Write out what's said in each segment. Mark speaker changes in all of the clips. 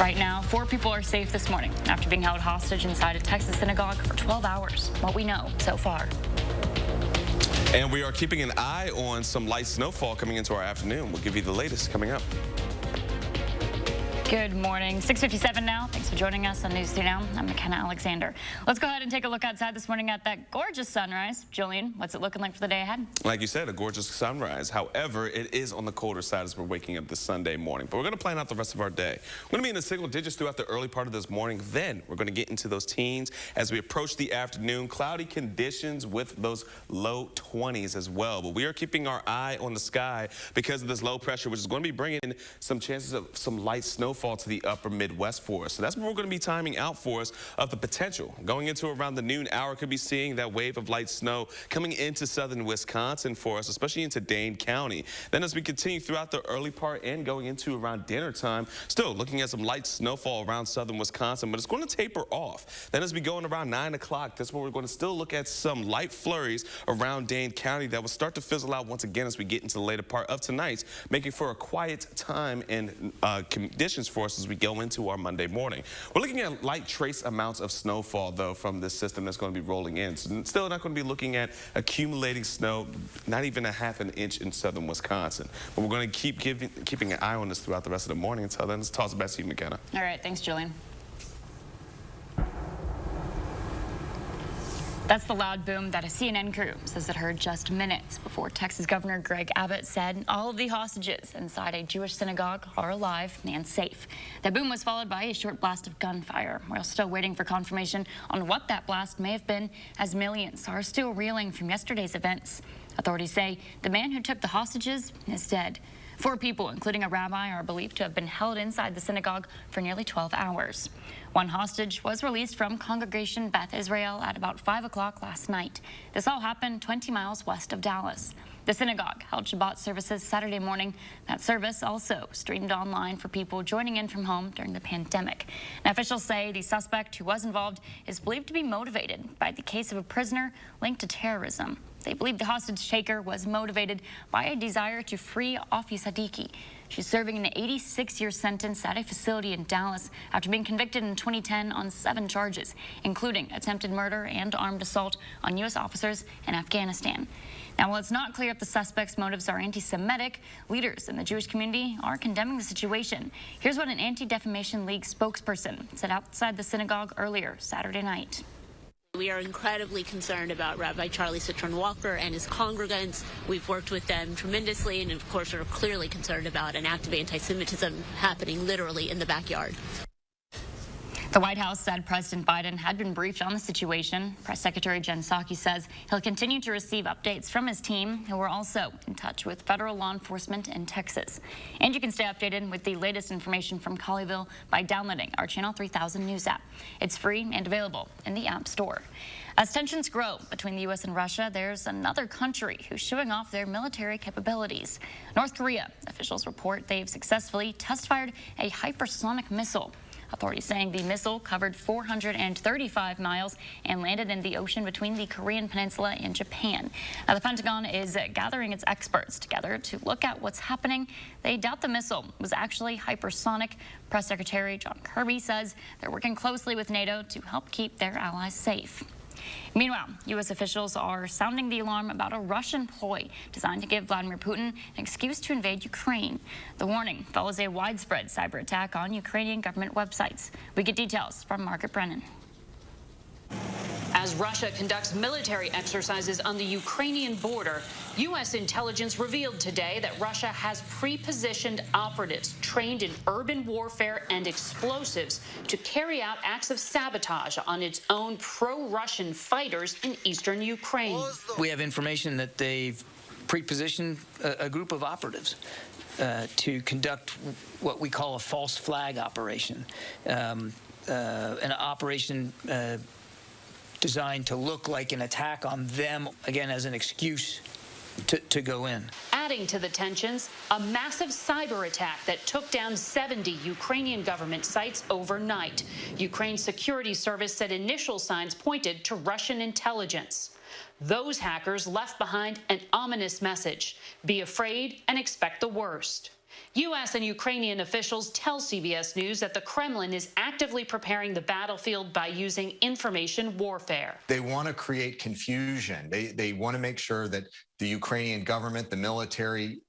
Speaker 1: Right now, 4 people are safe this morning after being held hostage inside a Texas synagogue for 12 hours. What we know so far.
Speaker 2: And we are keeping an eye on some light snowfall coming into our afternoon. We'll give you the latest coming up.
Speaker 1: Good morning. 6:57 now. Thanks for joining us on News 2 Now. I'm McKenna Alexander. Let's go ahead and take a look outside this morning at that gorgeous sunrise. Julian, what's it looking like for the day ahead?
Speaker 2: Like you said, a gorgeous sunrise. However, it is on the colder side as we're waking up this Sunday morning. But we're going to plan out the rest of our day. We're going to be in the single digits throughout the early part of this morning. Then we're going to get into those teens as we approach the afternoon. Cloudy conditions with those low 20s as well. But we are keeping our eye on the sky because of this low pressure, which is going to be bringing some chances of some light snowfall to the upper Midwest for us. So that's what we're going to be timing out for us of the potential. Going into around the noon hour, could be seeing that wave of light snow coming into southern Wisconsin for us, especially into Dane County. Then as we continue throughout the early part and going into around dinner time, still looking at some light snowfall around southern Wisconsin, but it's going to taper off. Then as we go in around 9 o'clock, that's where we're going to still look at some light flurries around Dane County that will start to fizzle out once again as we get into the later part of tonight, making for a quiet time and conditions for us as we go into our Monday morning. We're looking at light trace amounts of snowfall, though, from this system that's going to be rolling in. So still not going to be looking at accumulating snow, not even a half an inch in southern Wisconsin. But we're going to keep keeping an eye on this throughout the rest of the morning. Until then, let's toss it back to you, McKenna.
Speaker 1: All right. Thanks, Julian. That's the loud boom that a CNN crew says it heard just minutes before Texas Governor Greg Abbott said all of the hostages inside a Jewish synagogue are alive and safe. The boom was followed by a short blast of gunfire. We're still waiting for confirmation on what that blast may have been, as millions are still reeling from yesterday's events. Authorities say the man who took the hostages is dead. 4 people, including a rabbi, are believed to have been held inside the synagogue for nearly 12 hours. One hostage was released from Congregation Beth Israel at about 5 o'clock last night. This all happened 20 miles west of Dallas. The synagogue held Shabbat services Saturday morning. That service also streamed online for people joining in from home during the pandemic. Now, officials say the suspect who was involved is believed to be motivated by the case of a prisoner linked to terrorism. They believe the hostage taker was motivated by a desire to free Afi Sadiki. She's serving an 86-year sentence at a facility in Dallas after being convicted in 2010 on 7 charges, including attempted murder and armed assault on U.S. officers in Afghanistan. Now, while it's not clear if the suspect's motives are anti-Semitic, leaders in the Jewish community are condemning the situation. Here's what an Anti-Defamation League spokesperson said outside the synagogue earlier Saturday night.
Speaker 3: We are incredibly concerned about Rabbi Charlie Citron Walker and his congregants. We've worked with them tremendously, and of course are clearly concerned about an act of anti-Semitism happening literally in the backyard.
Speaker 1: The White House said President Biden had been briefed on the situation. Press Secretary Jen Psaki says he'll continue to receive updates from his team, who are also in touch with federal law enforcement in Texas. And you can stay updated with the latest information from Colleyville by downloading our Channel 3000 News app. It's free and available in the App Store. As tensions grow between the U.S. and Russia, there's another country who's showing off their military capabilities. North Korea. Officials report they've successfully test-fired a hypersonic missile. Authorities saying the missile covered 435 miles and landed in the ocean between the Korean Peninsula and Japan. Now, the Pentagon is gathering its experts together to look at what's happening. They doubt the missile was actually hypersonic. Press Secretary John Kirby says they're working closely with NATO to help keep their allies safe. Meanwhile, U.S. officials are sounding the alarm about a Russian ploy designed to give Vladimir Putin an excuse to invade Ukraine. The warning follows a widespread cyber attack on Ukrainian government websites. We get details from Margaret Brennan.
Speaker 4: As Russia conducts military exercises on the Ukrainian border, U.S. intelligence revealed today that Russia has pre-positioned operatives trained in urban warfare and explosives to carry out acts of sabotage on its own pro-Russian fighters in eastern Ukraine.
Speaker 5: We have information that they've pre-positioned a group of operatives to conduct what we call a false flag operation, an operation designed to look like an attack on them, again, as an excuse to go in.
Speaker 4: Adding to the tensions, a massive cyber attack that took down 70 Ukrainian government sites overnight. Ukraine's security service said initial signs pointed to Russian intelligence. Those hackers left behind an ominous message: be afraid and expect the worst. U.S. and Ukrainian officials tell CBS News that the Kremlin is actively preparing the battlefield by using information warfare.
Speaker 6: They want to create confusion. They want to make sure that the Ukrainian government, the military,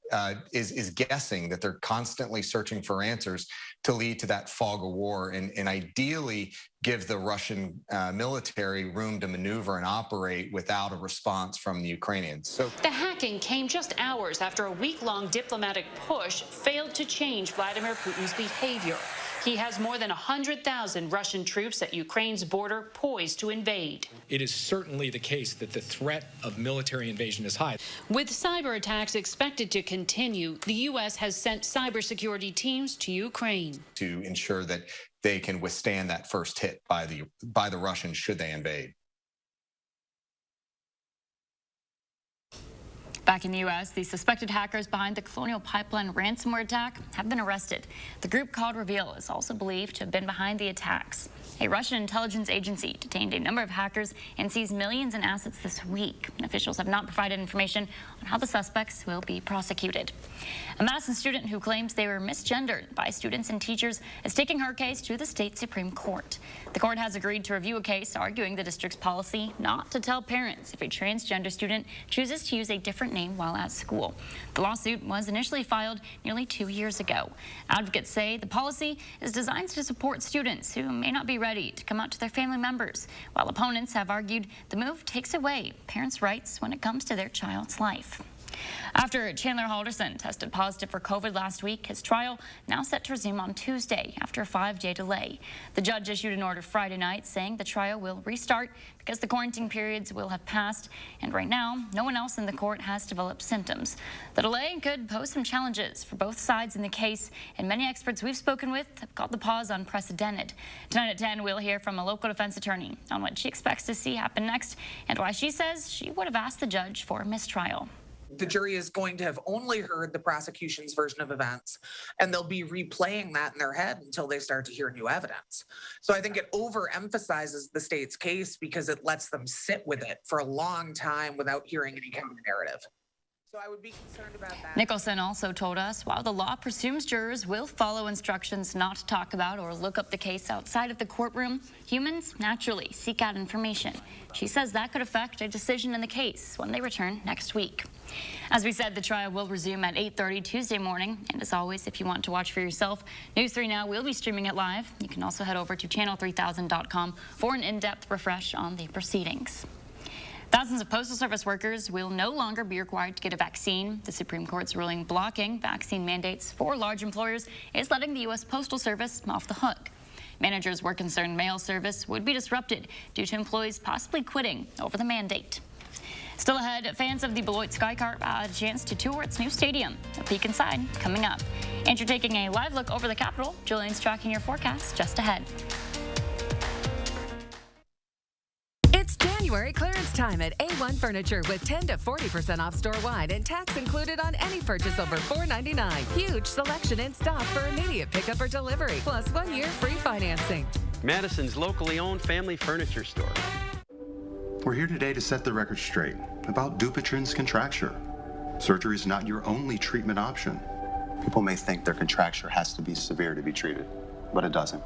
Speaker 6: is guessing, that they're constantly searching for answers to lead to that fog of war, and ideally give the Russian military room to maneuver and operate without a response from the Ukrainians. So
Speaker 4: the hacking came just hours after a week-long diplomatic push failed to change Vladimir Putin's behavior. He has more than 100,000 Russian troops at Ukraine's border poised to invade.
Speaker 7: It is certainly the case that the threat of military invasion is high.
Speaker 4: With cyber attacks expected to continue, the U.S. has sent cybersecurity teams to Ukraine
Speaker 6: to ensure that they can withstand that first hit by the Russians should they invade.
Speaker 1: Back in the U.S., the suspected hackers behind the Colonial Pipeline ransomware attack have been arrested. The group called Reveal is also believed to have been behind the attacks. A Russian intelligence agency detained a number of hackers and seized millions in assets this week. Officials have not provided information on how the suspects will be prosecuted. A Madison student who claims they were misgendered by students and teachers is taking her case to the state Supreme Court. The court has agreed to review a case arguing the district's policy not to tell parents if a transgender student chooses to use a different name while at school. The lawsuit was initially filed nearly 2 years ago. Advocates say the policy is designed to support students who may not be ready to come out to their family members, while opponents have argued the move takes away parents' rights when it comes to their child's life. After Chandler Halderson tested positive for COVID last week, his trial now set to resume on Tuesday after a 5-day delay. The judge issued an order Friday night saying the trial will restart because the quarantine periods will have passed, and right now, no one else in the court has developed symptoms. The delay could pose some challenges for both sides in the case, and many experts we've spoken with have called the pause unprecedented. Tonight at 10, we'll hear from a local defense attorney on what she expects to see happen next and why she says she would have asked the judge for a mistrial.
Speaker 8: The jury is going to have only heard the prosecution's version of events, and they'll be replaying that in their head until they start to hear new evidence. So I think it overemphasizes the state's case because it lets them sit with it for a long time without hearing any counter narrative. So I would be concerned about that.
Speaker 1: Nicholson also told us while the law presumes jurors will follow instructions not to talk about or look up the case outside of the courtroom, humans naturally seek out information. She says that could affect a decision in the case when they return next week. As we said, the trial will resume at 8:30 Tuesday morning. And as always, if you want to watch for yourself, News 3 Now will be streaming it live. You can also head over to channel3000.com for an in-depth refresh on the proceedings. Thousands of Postal Service workers will no longer be required to get a vaccine. The Supreme Court's ruling blocking vaccine mandates for large employers is letting the U.S. Postal Service off the hook. Managers were concerned mail service would be disrupted due to employees possibly quitting over the mandate. Still ahead, fans of the Beloit Sky Car had a chance to tour its new stadium. A peek inside coming up. And you're taking a live look over the Capitol. Julian's tracking your forecast just ahead.
Speaker 9: It's January clearance time at A1 Furniture with 10 to 40% off store-wide and tax included on any purchase over $4.99. Huge selection in stock for immediate pickup or delivery, plus 1 year free financing.
Speaker 10: Madison's locally owned family furniture store.
Speaker 11: We're here today to set the record straight about Dupuytren's contracture. Surgery is not your only treatment option. People may think their contracture has to be severe to be treated, but it doesn't.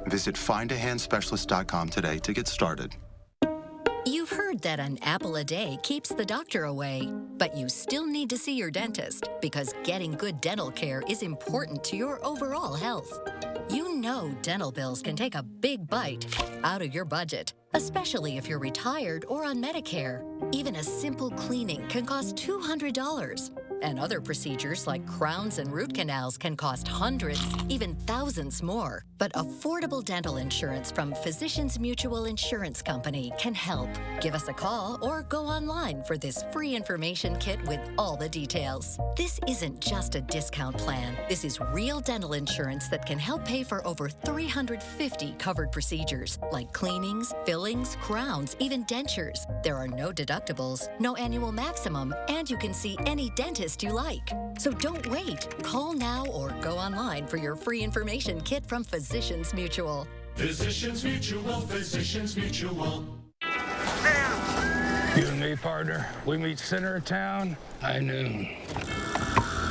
Speaker 11: Visit findahandspecialist.com today to get started.
Speaker 12: You've heard that an apple a day keeps the doctor away, but you still need to see your dentist because getting good dental care is important to your overall health. You know dental bills can take a big bite out of your budget, especially if you're retired or on Medicare. Even a simple cleaning can cost $200. And other procedures like crowns and root canals can cost hundreds, even thousands more. But affordable dental insurance from Physicians Mutual Insurance Company can help. Give us a call or go online for this free information kit with all the details. This isn't just a discount plan. This is real dental insurance that can help pay for over 350 covered procedures like cleanings, fillings, crowns, even dentures. There are no deductibles, no annual maximum, and you can see any dentist you like. So don't wait. Call now or go online for your free information kit from Physicians Mutual.
Speaker 13: Physicians Mutual, Physicians Mutual.
Speaker 14: You and me, partner, we meet center of town, high noon.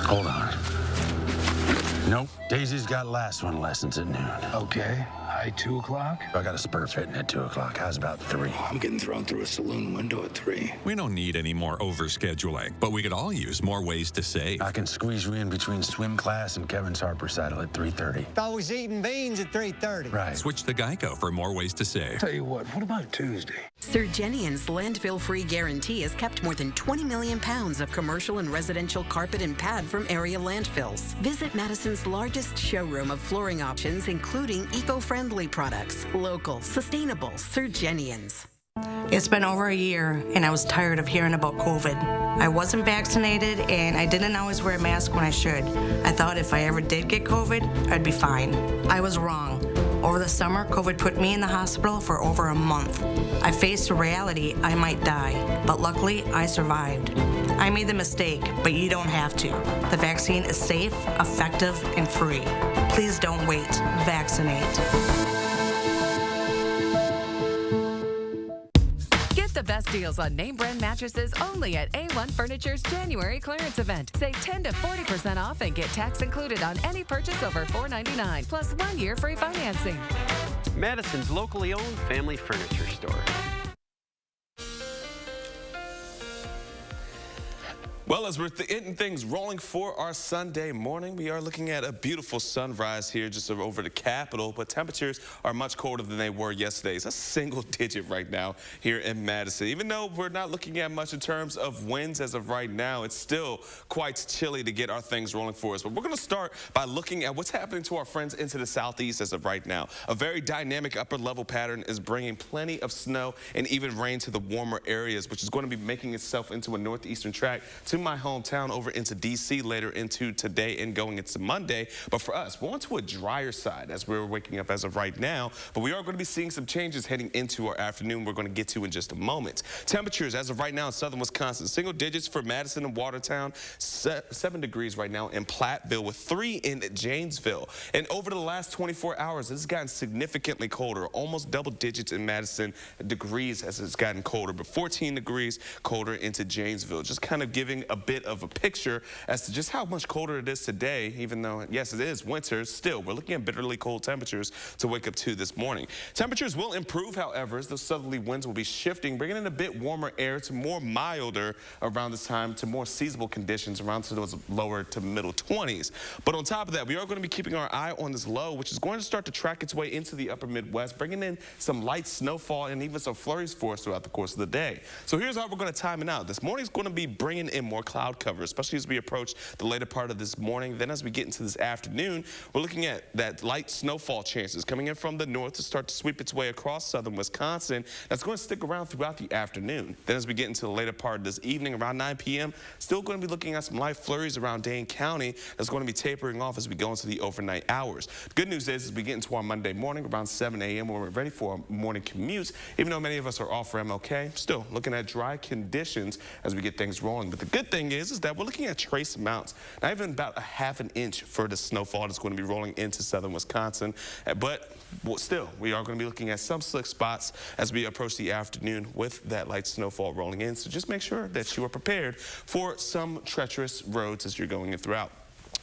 Speaker 14: Hold on. Nope. Daisy's got last one lessons at noon.
Speaker 15: Okay. High 2 o'clock?
Speaker 14: I got a spur fitting at 2 o'clock. How's about 3?
Speaker 15: I'm getting thrown through a saloon window at 3.
Speaker 16: We don't need any more overscheduling, but we could all use more ways to save.
Speaker 14: I can squeeze you in between swim class and Kevin's Harp recital at 3:30.
Speaker 17: I was eating beans at 3:30.
Speaker 14: Right.
Speaker 16: Switch to Geico for more ways to save.
Speaker 15: Tell you what about Tuesday?
Speaker 18: Surgenian's landfill-free guarantee has kept more than 20 million pounds of commercial and residential carpet and pad from area landfills. Visit Madison's largest showroom of flooring options, including eco-friendly products. Local, sustainable, Surgenians.
Speaker 19: It's been over a year, and I was tired of hearing about COVID. I wasn't vaccinated, and I didn't always wear a mask when I should. I thought if I ever did get COVID, I'd be fine. I was wrong. Over the summer, COVID put me in the hospital for over a month. I faced the reality I might die, but luckily, I survived. I made the mistake, but you don't have to. The vaccine is safe, effective, and free. Please don't wait. Vaccinate.
Speaker 9: Get the best deals on name brand mattresses only at A1 Furniture's January clearance event. Save 10 to 40% off and get tax included on any purchase over $4.99, plus 1 year free financing.
Speaker 10: Madison's locally owned family furniture store.
Speaker 2: Well, as we're getting things rolling for our Sunday morning, we are looking at a beautiful sunrise here just over the Capitol, but temperatures are much colder than they were yesterday. It's a single digit right now here in Madison. Even though we're not looking at much in terms of winds as of right now, it's still quite chilly to get our things rolling for us. But we're going to start by looking at what's happening to our friends into the southeast as of right now. A very dynamic upper level pattern is bringing plenty of snow and even rain to the warmer areas, which is going to be making itself into a northeastern track to my hometown over into D.C. later into today and going into Monday. But for us, we're on to a drier side as we're waking up as of right now. But we are going to be seeing some changes heading into our afternoon we're going to get to in just a moment. Temperatures as of right now in southern Wisconsin, single digits for Madison and Watertown, 7 degrees right now in Platteville with 3 in Janesville. And over the last 24 hours, this has gotten significantly colder, almost double digits in Madison degrees as it's gotten colder, but 14 degrees colder into Janesville. Just kind of giving a bit of a picture as to just how much colder it is today, even though, yes, it is winter. Still, we're looking at bitterly cold temperatures to wake up to this morning. Temperatures will improve, however, as those southerly winds will be shifting, bringing in a bit warmer air to more milder around this time to more seasonable conditions around to those lower to middle 20s. But on top of that, we are going to be keeping our eye on this low, which is going to start to track its way into the upper Midwest, bringing in some light snowfall and even some flurries for us throughout the course of the day. So here's how we're going to time it out. This morning's going to be bringing in more cloud cover, especially as we approach the later part of this morning. Then as we get into this afternoon, we're looking at that light snowfall chances coming in from the north to start to sweep its way across southern Wisconsin. That's going to stick around throughout the afternoon. Then as we get into the later part of this evening, around 9 p.m., still going to be looking at some light flurries around Dane County. That's going to be tapering off as we go into the overnight hours. The good news is, as we get into our Monday morning, around 7 a.m., when we're ready for our morning commutes, even though many of us are off for MLK, still looking at dry conditions as we get things rolling. But the good thing is that we're looking at trace amounts, not even about a ½ an inch for the snowfall that's going to be rolling into southern Wisconsin. But still, we are going to be looking at some slick spots as we approach the afternoon with that light snowfall rolling in. So just make sure that you are prepared for some treacherous roads as you're going in throughout.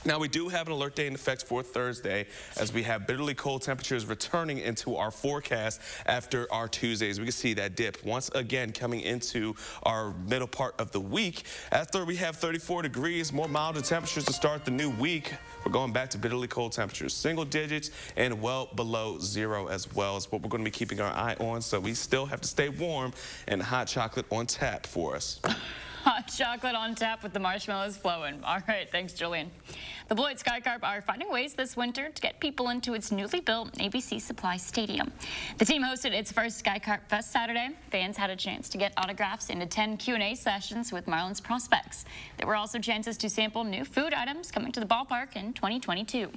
Speaker 2: Now, we do have an alert day in effect for Thursday as we have bitterly cold temperatures returning into our forecast after our Tuesdays. We can see that dip once again coming into our middle part of the week. After we have 34 degrees, more milder temperatures to start the new week, we're going back to bitterly cold temperatures, single digits and well below 0 as well is what we're going to be keeping our eye on. So we still have to stay warm and hot chocolate on tap for us.
Speaker 1: Hot chocolate on tap with the marshmallows flowing. All right, thanks, Julian. The Beloit Skycarp are finding ways this winter to get people into its newly built ABC Supply Stadium. The team hosted its first Skycarp Fest Saturday. Fans had a chance to get autographs and attend Q&A sessions with Marlins prospects. There were also chances to sample new food items coming to the ballpark in 2022.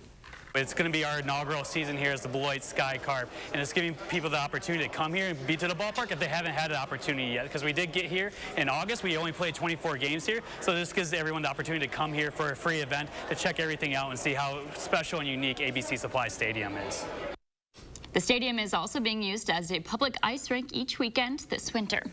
Speaker 20: It's going to be our inaugural season here as the Beloit Skycarp, and it's giving people the opportunity to come here and be to the ballpark if they haven't had an opportunity yet, because we did get here in August. We only played 24 games here, so this gives everyone the opportunity to come here for a free event to check everything out and see how special and unique ABC Supply Stadium is.
Speaker 1: The stadium is also being used as a public ice rink each weekend this winter.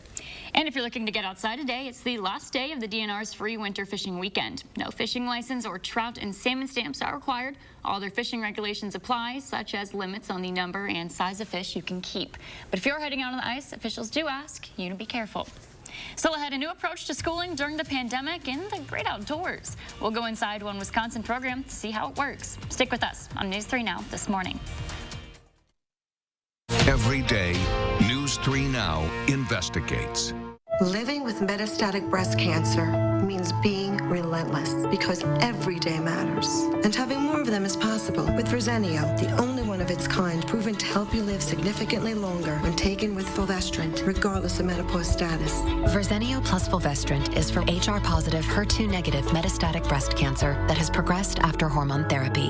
Speaker 1: And if you're looking to get outside today, it's the last day of the DNR's free winter fishing weekend. No fishing license or trout and salmon stamps are required. All other fishing regulations apply, such as limits on the number and size of fish you can keep. But if you're heading out on the ice, officials do ask you to be careful. Still ahead, a new approach to schooling during the pandemic in the great outdoors. We'll go inside one Wisconsin program to see how it works. Stick with us on News 3 Now this morning.
Speaker 21: Every day, News 3 Now investigates.
Speaker 22: Living with metastatic breast cancer means being relentless because every day matters. And having more of them is possible with Verzenio, the only one of its kind proven to help you live significantly longer when taken with fulvestrant, regardless of menopause status.
Speaker 23: Verzenio plus fulvestrant is for HR-positive, HER2-negative metastatic breast cancer that has progressed after hormone therapy.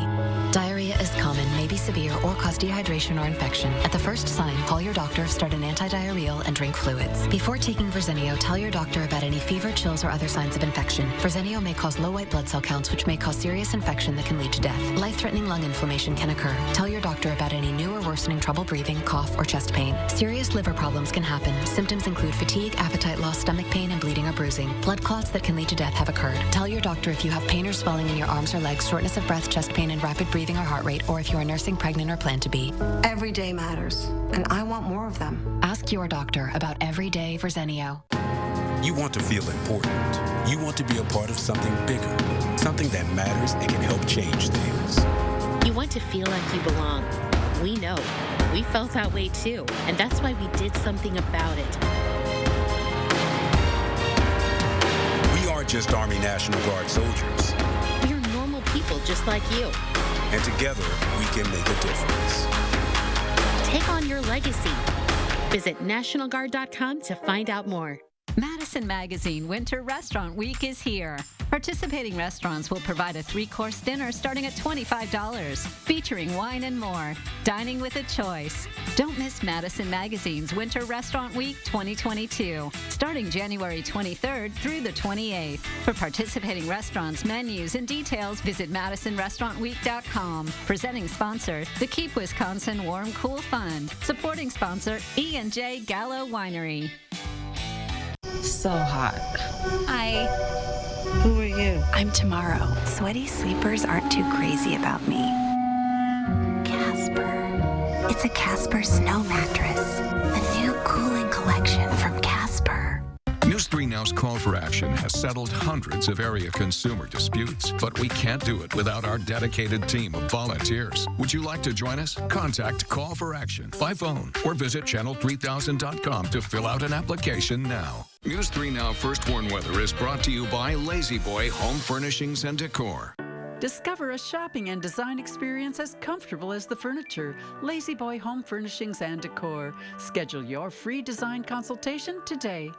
Speaker 23: Diarrhea is common, may be severe, or cause dehydration or infection. At the first sign, call your doctor, start an antidiarrheal, and drink fluids. Before taking Verzenio, tell your doctor about any fever, chills, or other signs of infection. Verzenio may cause low white blood cell counts, which may cause serious infection that can lead to death. Life-threatening lung inflammation can occur. Tell your doctor about any new or worsening trouble breathing, cough, or chest pain. Serious liver problems can happen. Symptoms include fatigue, appetite loss, stomach pain, and bleeding or bruising. Blood clots that can lead to death have occurred. Tell your doctor if you have pain or swelling in your arms or legs, shortness of breath, chest pain, and rapid breathing or heart rate, or if you are nursing, pregnant, or plan to be.
Speaker 22: Every day matters, and I want more of them.
Speaker 23: Ask your doctor about Everyday Verzenio.
Speaker 14: You want to feel important. You want to be a part of something bigger, something that matters and can help change things.
Speaker 3: You want to feel like you belong. We know. We felt that way too, and that's why we did something about it.
Speaker 14: We aren't just Army National Guard soldiers.
Speaker 3: We are normal people just like you.
Speaker 14: And together, we can make a difference.
Speaker 3: Take on your legacy. Visit NationalGuard.com to find out more.
Speaker 24: Madison Magazine Winter Restaurant Week is here. Participating restaurants will provide a 3-course dinner starting at $25, featuring wine and more. Dining with a choice. Don't miss Madison Magazine's Winter Restaurant Week 2022, starting January 23rd through the 28th. For participating restaurants, menus, and details, visit MadisonRestaurantWeek.com. Presenting sponsor, the Keep Wisconsin Warm Cool Fund. Supporting sponsor, E&J Gallo Winery.
Speaker 25: So hot.
Speaker 24: Hi.
Speaker 25: Who are you?
Speaker 26: I'm Tomorrow. Sweaty sleepers aren't too crazy about me. Casper. It's a Casper snow mattress. The new cooling collection from Casper.
Speaker 21: News 3 Now's Call for Action has settled hundreds of area consumer disputes, but we can't do it without our dedicated team of volunteers. Would you like to join us? Contact Call for Action by phone or visit channel3000.com to fill out an application now. News 3 Now First Warn Weather is brought to you by Lazy Boy Home Furnishings and Decor.
Speaker 27: Discover a shopping and design experience as comfortable as the furniture. Lazy Boy Home Furnishings and Decor. Schedule your free design consultation today.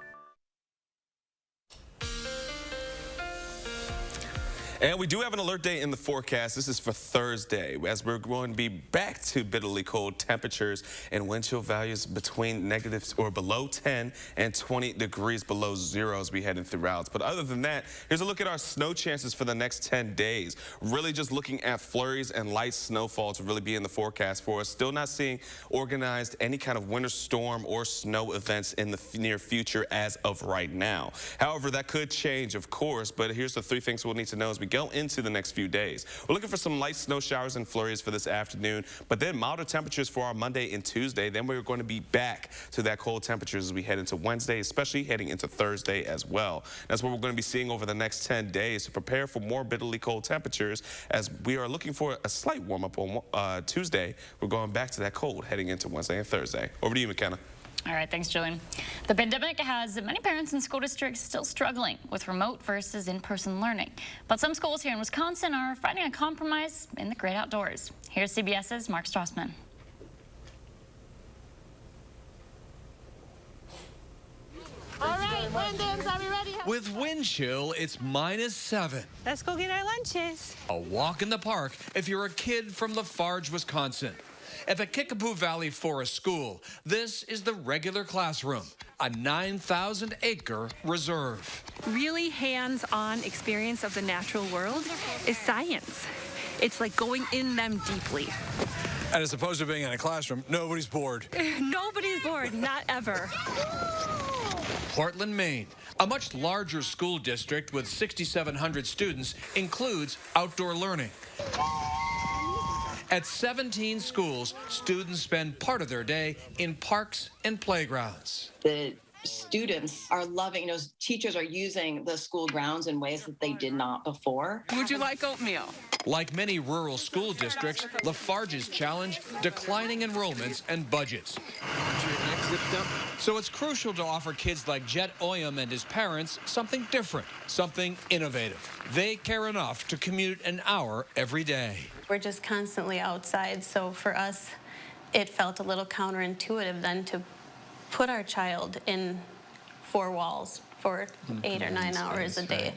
Speaker 2: And we do have an alert day in the forecast. This is for Thursday, as we're going to be back to bitterly cold temperatures and wind chill values between negatives or below 10 and 20 degrees below zero as we head in throughout. But other than that, here's a look at our snow chances for the next 10 days. Really just looking at flurries and light snowfall to really be in the forecast for us. Still not seeing organized any kind of winter storm or snow events in the near future as of right now. However, that could change, of course, but here's the 3 things we'll need to know as we go into the next few days. We're looking for some light snow showers and flurries for this afternoon, but then milder temperatures for our Monday and Tuesday. Then we're going to be back to that cold temperatures as we head into Wednesday, especially heading into Thursday as well. That's what we're going to be seeing over the next 10 days to prepare for more bitterly cold temperatures as we are looking for a slight warm up on Tuesday. We're going back to that cold heading into Wednesday and Thursday. Over to you, McKenna.
Speaker 1: All right, thanks, Julian. The pandemic has many parents in school districts still struggling with remote versus in-person learning. But some schools here in Wisconsin are finding a compromise in the great outdoors. Here's CBS's Mark Strassman.
Speaker 28: All right, Wyndham's, are we ready?
Speaker 29: With wind chill, it's -7.
Speaker 28: Let's go get our lunches.
Speaker 29: A walk in the park if you're a kid from Lafarge, Wisconsin. At the Kickapoo Valley Forest School, this is the regular classroom, a 9,000-acre reserve.
Speaker 30: Really hands-on experience of the natural world is science. It's like going in them deeply.
Speaker 29: And as opposed to being in a classroom, nobody's bored.
Speaker 30: Nobody's bored, not ever.
Speaker 29: Portland, Maine, a much larger school district with 6,700 students, includes outdoor learning. At 17 schools, students spend part of their day in parks and playgrounds.
Speaker 4: The students are loving, teachers are using the school grounds in ways that they did not before.
Speaker 30: Would you like oatmeal?
Speaker 29: Like many rural school districts, Lafarge's challenge declining enrollments and budgets. So it's crucial to offer kids like Jet Oyam and his parents something different, something innovative. They care enough to commute an hour every day.
Speaker 5: We're just constantly outside, so for us, it felt a little counterintuitive then to put our child in 4 walls for 8 or 9 hours a day.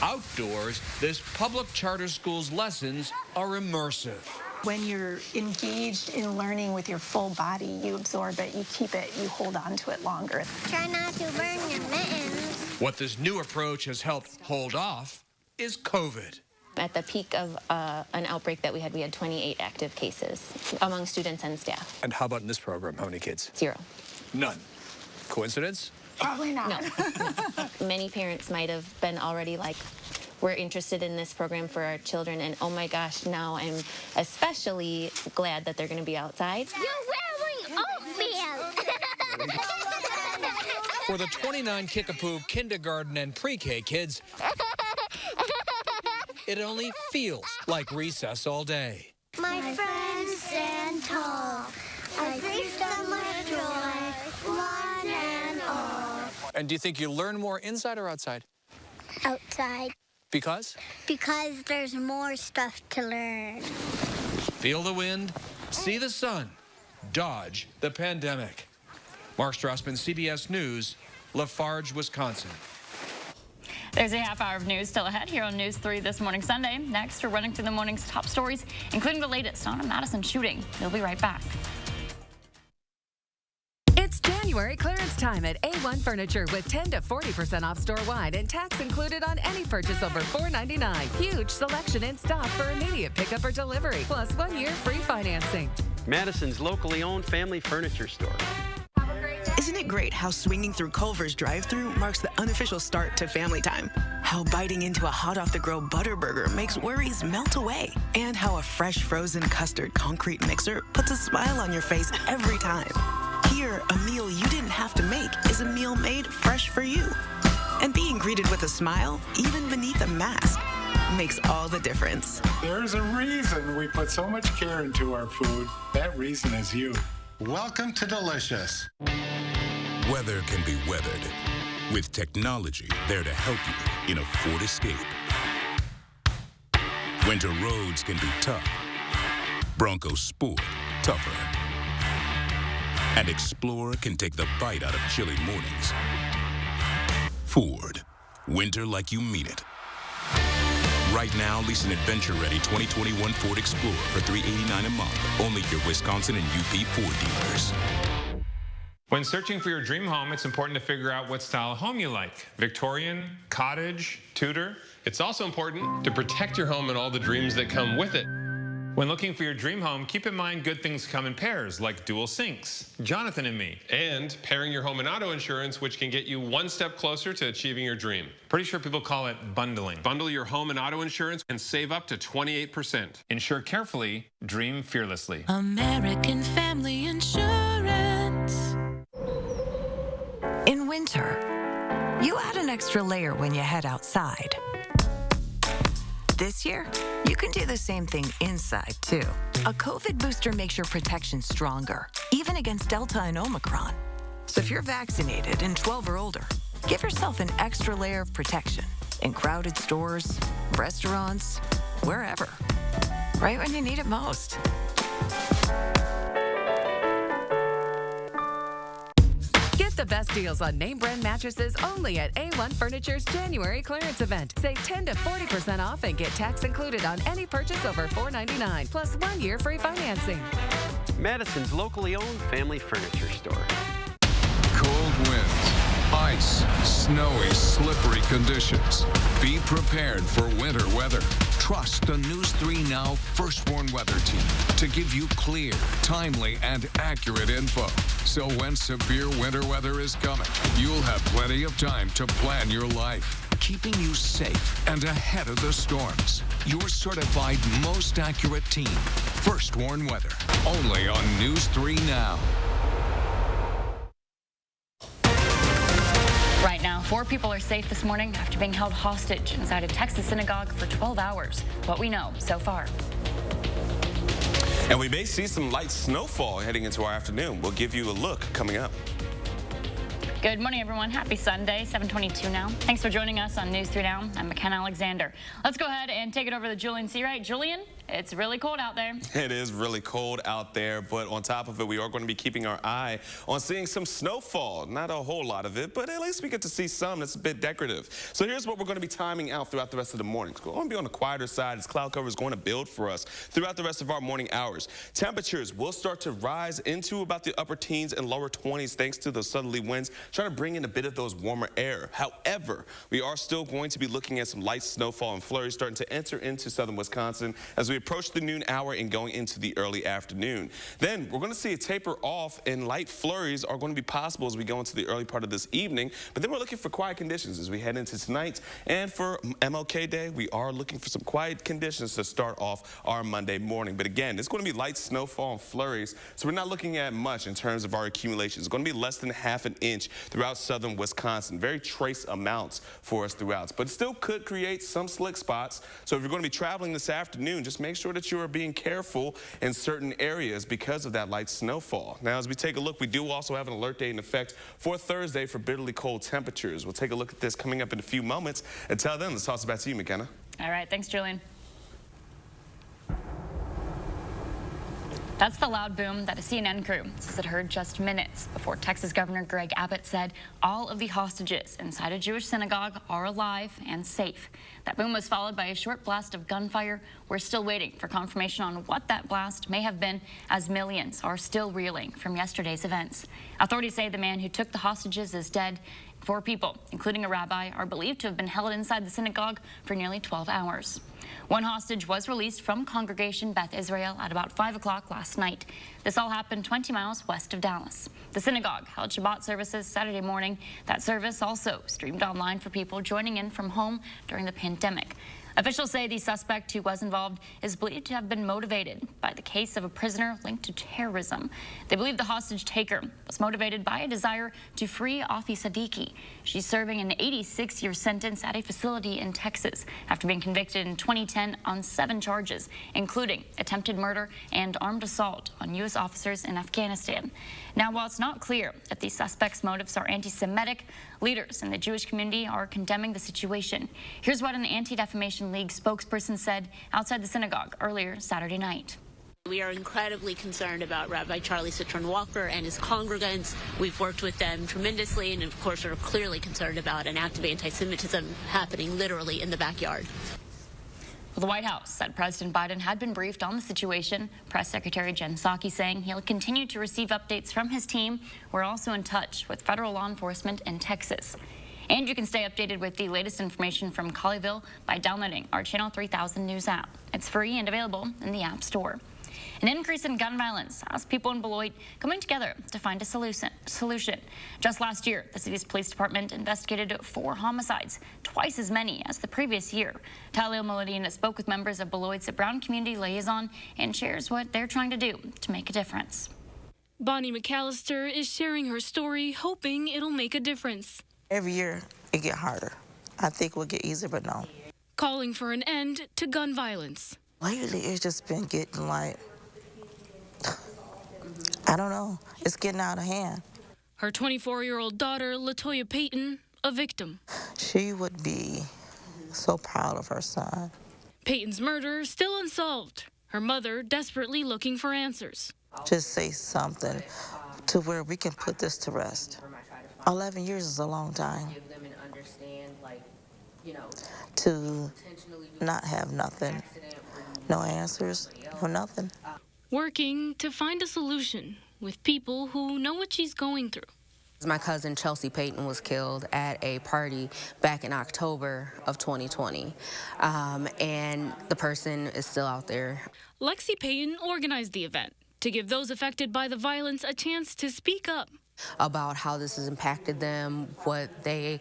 Speaker 29: Outdoors, this public charter school's lessons are immersive.
Speaker 6: When you're engaged in learning with your full body, you absorb it, you keep it, you hold on to it longer.
Speaker 7: Try not to burn your mittens.
Speaker 29: What this new approach has helped hold off is COVID.
Speaker 8: At the peak of an outbreak that we had 28 active cases among students and staff.
Speaker 29: And how about in this program? How many kids?
Speaker 8: 0.
Speaker 29: None. Coincidence?
Speaker 6: Probably not.
Speaker 8: No. Many parents might have been already like, we're interested in this program for our children, and oh my gosh, now I'm especially glad that they're going to be outside.
Speaker 7: You're wearing oatmeal.
Speaker 29: For the 29 Kickapoo kindergarten and pre-K kids, it only feels like recess all day.
Speaker 7: My friends stand tall. I greet them with joy, one and all.
Speaker 29: And do you think you learn more inside or outside?
Speaker 7: Outside.
Speaker 29: Because?
Speaker 7: Because there's more stuff to learn.
Speaker 29: Feel the wind, see the sun, dodge the pandemic. Mark Strassman, CBS News, Lafarge, Wisconsin.
Speaker 1: There's a half hour of news still ahead here on News 3 this morning, Sunday. Next, we're running through the morning's top stories, including the latest on a Madison shooting. We'll be right back.
Speaker 9: It's January clearance time at A1 Furniture with 10 to 40% off store-wide and tax included on any purchase over $4.99. Huge selection in stock for immediate pickup or delivery, plus 1 year free financing.
Speaker 10: Madison's locally owned family furniture store.
Speaker 11: Isn't it great how swinging through Culver's drive-thru marks the unofficial start to family time? How biting into a hot-off-the-grill Butterburger makes worries melt away? And how a fresh frozen custard concrete mixer puts a smile on your face every time. Here, a meal you didn't have to make is a meal made fresh for you. And being greeted with a smile, even beneath a mask, makes all the difference.
Speaker 12: There's a reason we put so much care into our food. That reason is you.
Speaker 13: Welcome to Delicious.
Speaker 14: Weather can be weathered with technology there to help you in a Ford Escape. Winter roads can be tough. Bronco Sport, tougher. And Explorer can take the bite out of chilly mornings. Ford, winter like you mean it. Right now, lease an adventure-ready 2021 Ford Explorer for $389 a month. Only at your Wisconsin and UP Ford dealers.
Speaker 16: When searching for your dream home, it's important to figure out what style of home you like. Victorian, cottage, Tudor. It's also important to protect your home and all the dreams that come with it. When looking for your dream home, keep in mind good things come in pairs, like dual sinks, Jonathan and me.
Speaker 17: And pairing your home and auto insurance, which can get you one step closer to achieving your dream.
Speaker 16: Pretty sure people call it bundling.
Speaker 17: Bundle your home and auto insurance and save up to 28%.
Speaker 16: Insure carefully, dream fearlessly.
Speaker 31: American Family Insurance.
Speaker 32: In winter, you add an extra layer when you head outside. This year, you can do the same thing inside, too. A COVID booster makes your protection stronger, even against Delta and Omicron. So if you're vaccinated and 12 or older, give yourself an extra layer of protection in crowded stores, restaurants, wherever. Right when you need it most.
Speaker 9: Get the best deals on name brand mattresses only at A1 Furniture's January clearance event. Save 10 to 40% off and get tax included on any purchase over $4.99, plus 1 year free financing.
Speaker 10: Madison's locally owned family furniture store.
Speaker 21: Cold winds, ice, snowy, slippery conditions. Be prepared for winter weather. Trust the News 3 Now First Warn Weather Team to give you clear, timely, and accurate info. So when severe winter weather is coming, you'll have plenty of time to plan your life, keeping you safe and ahead of the storms. Your certified most accurate team, First Warn Weather, only on News 3 Now.
Speaker 1: Right now, 4 people are safe this morning after being held hostage inside a Texas synagogue for 12 hours. What we know so far.
Speaker 2: And we may see some light snowfall heading into our afternoon. We'll give you a look coming up.
Speaker 1: Good morning, everyone. Happy Sunday, 7:22 now. Thanks for joining us on News 3 Now. I'm McKenna Alexander. Let's go ahead and take it over to Julian Seawright. Julian, it's really cold out there.
Speaker 2: It is really cold out there, but on top of it, we are going to be keeping our eye on seeing some snowfall. Not a whole lot of it, but at least we get to see some that's a bit decorative. So here's what we're going to be timing out throughout the rest of the morning. It's going to be on the quieter side as cloud cover is going to build for us throughout the rest of our morning hours. Temperatures will start to rise into about the upper teens and lower 20s thanks to those southerly winds, trying to bring in a bit of those warmer air. However, we are still going to be looking at some light snowfall and flurries starting to enter into southern Wisconsin as we approach the noon hour and going into the early afternoon. Then we're going to see a taper off and light flurries are going to be possible as we go into the early part of this evening. But then we're looking for quiet conditions as we head into tonight. And for MLK Day, we are looking for some quiet conditions to start off our Monday morning. But again, it's going to be light snowfall and flurries. So we're not looking at much in terms of our accumulations. It's going to be less than ½ an inch throughout southern Wisconsin. Very trace amounts for us throughout. But it still could create some slick spots. So if you're going to be traveling this afternoon, just make sure that you are being careful in certain areas because of that light snowfall. Now, as we take a look, we do also have an alert day in effect for Thursday for bitterly cold temperatures. We'll take a look at this coming up in a few moments. Until then, let's toss it back to you, McKenna.
Speaker 1: All right. Thanks, Julian. That's the loud boom that a CNN crew says it heard just minutes before Texas Governor Greg Abbott said all of the hostages inside a Jewish synagogue are alive and safe. That boom was followed by a short blast of gunfire. We're still waiting for confirmation on what that blast may have been, as millions are still reeling from yesterday's events. Authorities say the man who took the hostages is dead. 4 people, including a rabbi, are believed to have been held inside the synagogue for nearly 12 hours. One hostage was released from Congregation Beth Israel at about 5 o'clock last night. This all happened 20 miles west of Dallas. The synagogue held Shabbat services Saturday morning. That service also streamed online for people joining in from home during the pandemic. Officials say the suspect who was involved is believed to have been motivated by the case of a prisoner linked to terrorism. They believe the hostage taker was motivated by a desire to free Afi Siddiqui. She's serving an 86-year sentence at a facility in Texas after being convicted in 2010 on 7 charges, including attempted murder and armed assault on U.S. officers in Afghanistan. Now, while it's not clear if the suspect's motives are anti-Semitic, leaders in the Jewish community are condemning the situation. Here's what an Anti-Defamation League spokesperson said outside the synagogue earlier Saturday night.
Speaker 3: We are incredibly concerned about Rabbi Charlie Citron Walker and his congregants. We've worked with them tremendously, and of course are clearly concerned about an act of anti-Semitism happening literally in the backyard.
Speaker 1: Well, the White House said President Biden had been briefed on the situation. Press Secretary Jen Psaki saying he'll continue to receive updates from his team. We're also in touch with federal law enforcement in Texas. And you can stay updated with the latest information from Colleyville by downloading our Channel 3000 News app. It's free and available in the App Store. An increase in gun violence has people in Beloit coming together to find a solution. Just last year, the city's police department investigated 4 homicides, twice as many as the previous year. Talio Molina spoke with members of Beloit's Brown Community Liaison and shares what they're trying to do to make a difference.
Speaker 31: Bonnie McAllister is sharing her story, hoping it'll make a difference.
Speaker 15: Every year, it get harder. I think it will get easier, but no.
Speaker 31: Calling for an end to gun violence.
Speaker 15: Lately, it's just been getting like, I don't know. It's getting out of hand.
Speaker 31: Her 24-year-old daughter, LaToya Payton, a victim.
Speaker 15: She would be so proud of her son.
Speaker 31: Payton's murder still unsolved. Her mother desperately looking for answers.
Speaker 15: Just say something to where we can put this to rest. 11 years is a long time. To not have nothing, no answers, or nothing.
Speaker 31: Working to find a solution with people who know what she's going through.
Speaker 4: My cousin Chelsea Payton was killed at a party back in October of 2020, and the person is still out there.
Speaker 31: Lexi Payton organized the event to give those affected by the violence a chance to speak up
Speaker 4: about how this has impacted them, what the